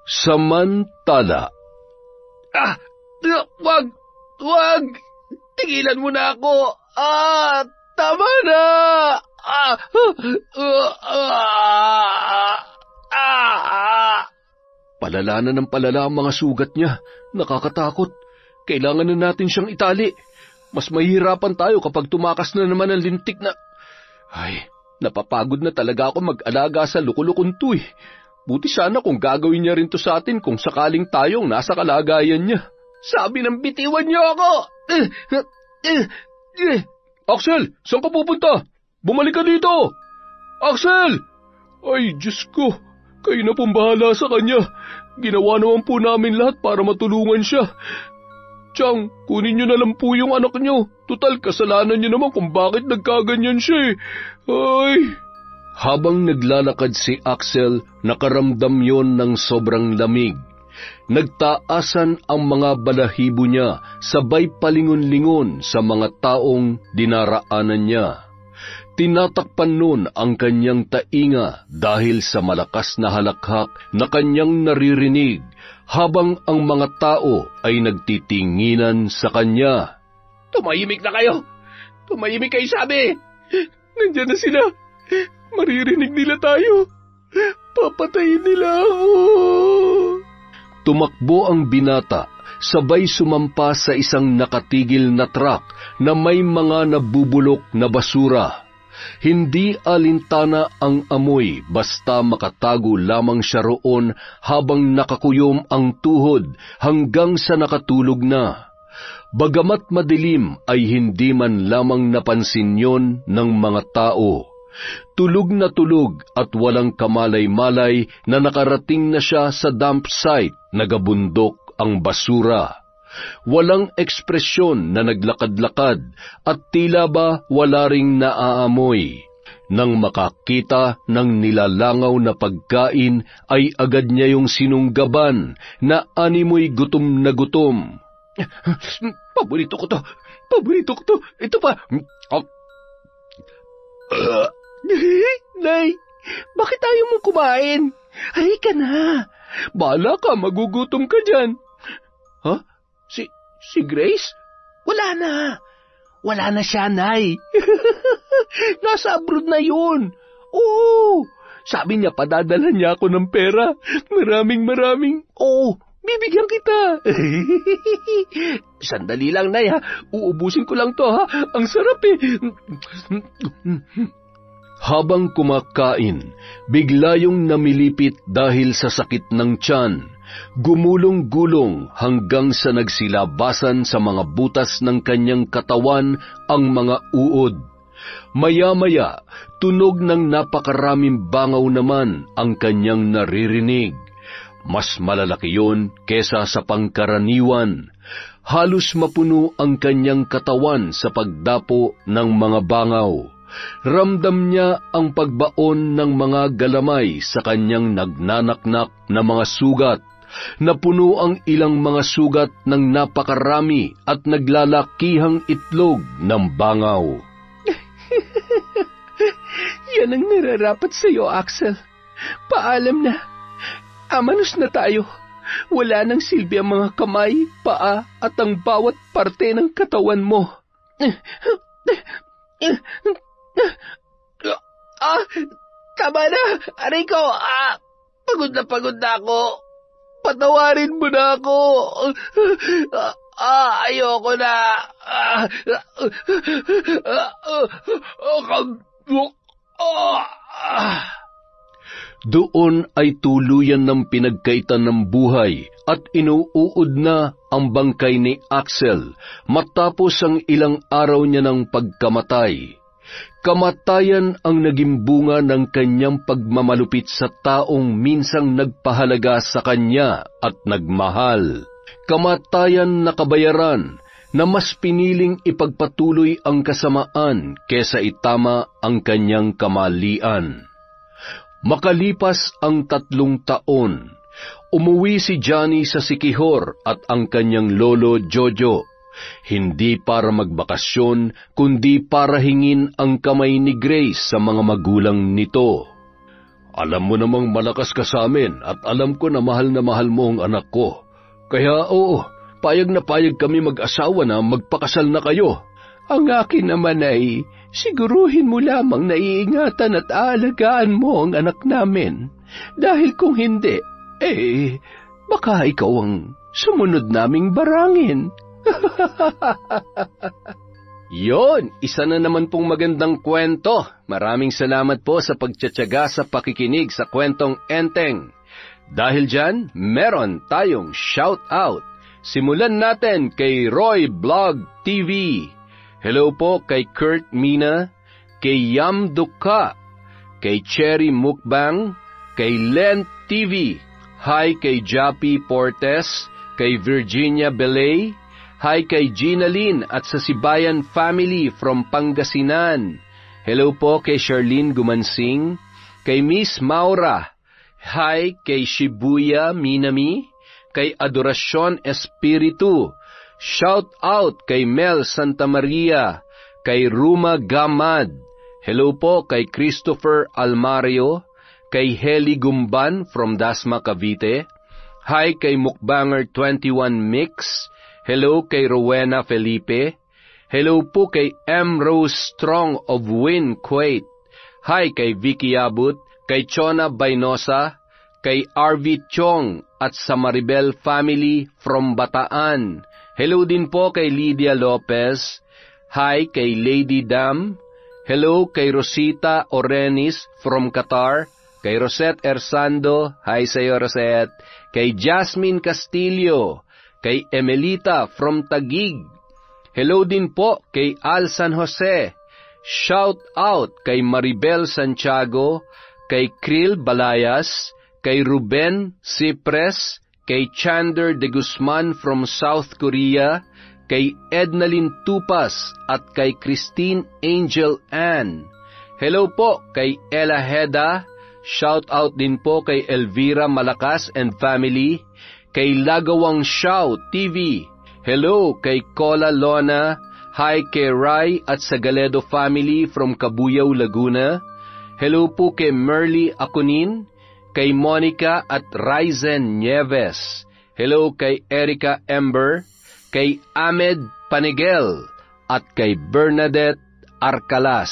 Samantala, Wag! Tigilan mo na ako! Tama na! Palala na ng palala ang mga sugat niya. Nakakatakot. Kailangan na natin siyang itali. Mas mahihirapan tayo kapag tumakas na naman ang lintik na... Ay, napapagod na talaga ako mag-alaga sa lukulukon to eh. Buti sana kung gagawin niya rin to sa atin kung sakaling tayong nasa kalagayan niya. Sabi ng bitiwan niyo ako! Axel, saan ka pupunta? Bumalik ka dito! Axel! Ay, Diyos ko, kayo na pong bahala sa kanya. Ginawa naman po namin lahat para matulungan siya. Chang, kunin niyo na lang po yung anak niyo. Tutal, kasalanan niyo naman kung bakit nagkaganyan siya eh. Ay! Habang naglalakad si Axel, nakaramdam yon ng sobrang lamig. Nagtaasan ang mga balahibo niya, sabay palingon-lingon sa mga taong dinaraanan niya. Tinatakpan nun ang kanyang tainga dahil sa malakas na halakhak na kanyang naririnig habang ang mga tao ay nagtitinginan sa kanya. Tumahimik na kayo! Tumahimik kayo, sabi! Nandiyan na sila! Maririnig nila tayo! Papatayin nila ako! Tumakbo ang binata, sabay sumampa sa isang nakatigil na truck na may mga nabubulok na basura. Hindi alintana ang amoy basta makatago lamang siya roon habang nakakuyom ang tuhod hanggang sa nakatulog na. Bagamat madilim ay hindi man lamang napansin yon ng mga tao. Tulog na tulog at walang kamalay-malay na nakarating na siya sa dump site, nagabundok ang basura. Walang ekspresyon na naglakad-lakad at tila ba wala ring naaamoy. Nang makakita ng nilalangaw na pagkain ay agad niya yung sinunggaban na animoy gutom na gutom. Paborito ko to! Paborito ko to! Ito pa! Nay, bakit ayaw mong kumain? Halika na. Bahala ka, magugutom ka dyan. Ha? Si Grace? Wala na. Wala na siya, Nay. Nasa abroad na yun. Oo. Sabi niya, padadala niya ako ng pera. Maraming. Oo, bibigyan kita. Sandali lang, Nay, ha. Uubusin ko lang to, ha. Ang sarap eh. Habang kumakain, bigla yung namilipit dahil sa sakit ng tiyan. Gumulong-gulong hanggang sa nagsilabasan sa mga butas ng kanyang katawan ang mga uod. Maya-maya, tunog ng napakaraming bangaw naman ang kanyang naririnig. Mas malalaki yon kesa sa pangkaraniwan. Halos mapuno ang kanyang katawan sa pagdapo ng mga bangaw. Ramdam niya ang pagbaon ng mga galamay sa kanyang nagnanaknak na mga sugat. Napuno ang ilang mga sugat ng napakarami at naglalakihang itlog ng bangaw. Yan ang nararapat sa iyo, Axel. Paalam na. Amanos na tayo. Wala nang silbi ang mga kamay, paa at ang bawat parte ng katawan mo. Tama na! Aray ko! Pagod na ako! Patawarin mo na ako! Ayoko na. Doon ay tuluyan ng pinagkaitan ng buhay at inuuod na ang bangkay ni Axel matapos ang ilang araw niya ng pagkamatay. Kamatayan ang naging bunga ng kanyang pagmamalupit sa taong minsang nagpahalaga sa kanya at nagmahal. Kamatayan na kabayaran na mas piniling ipagpatuloy ang kasamaan kesa itama ang kanyang kamalian. Makalipas ang 3 taon, umuwi si Johnny sa Siquijor at ang kanyang lolo Jojo, hindi para magbakasyon kundi para hingin ang kamay ni Grace sa mga magulang nito. Alam mo namang malakas ka sa amin at alam ko na mahal mo ang anak ko. Kaya oo, payag na payag kami mag-asawa na magpakasal na kayo. Ang akin naman ay, siguruhin mo lamang na iingatan at aalagaan mo ang anak namin. Dahil kung hindi, baka ikaw ang sumunod naming barangin. Yon, isa na naman pong magandang kwento. Maraming salamat po sa pagtsatsaga sa pakikinig sa kwentong Enteng. Dahil dyan, meron tayong shout-out. Simulan natin kay Roy Vlog TV. Hello po kay Kurt Mina, kay Yam Duka, kay Cherry Mukbang, kay Len TV. Hi kay Jappy Portes, kay Virginia Belay. Hi kay Gina Lynn at sa Sibayan Family from Pangasinan. Hello po kay Charlene Gumansing, kay Miss Maura. Hi kay Shibuya Minami, kay Adoracion Espiritu. Shout out kay Mel Santa Maria, kay Ruma Gamad. Hello po kay Christopher Almario, kay Heli Gumban from Dasma, Cavite. Hi kay Mukbanger 21 Mix. Hello kay Rowena Felipe. Hello po kay M. Rose Strong of Win, Kuwait. Hi kay Vicky Abut, kay Chona Bainosa, kay RV Chong at sa Maribel family from Bataan. Hello din po kay Lydia Lopez. Hi kay Lady Dam. Hello kay Rosita Orenis from Qatar. Kay Rosette Ersando. Hi sa iyo, Rosette. Kay Jasmine Castillo. Kay Emelita from Taguig. Hello din po kay Al San Jose. Shout out kay Maribel Santiago, kay Krill Balayas, kay Ruben Cipres, kay Chander de Guzman from South Korea, kay Ednalyn Tupas at kay Christine Angel Ann. Hello po kay Ella Heda. Shout out din po kay Elvira Malakas and family, kay Lagawang Shao TV. Hello kay Cola Lona. Hi kay Rai at Sagaledo family from Cabuyao, Laguna. Hello po kay Merly Akunin, kay Monica at Ryzen Nieves. Hello kay Erica Ember, kay Ahmed Panigel, at kay Bernadette Arcalas.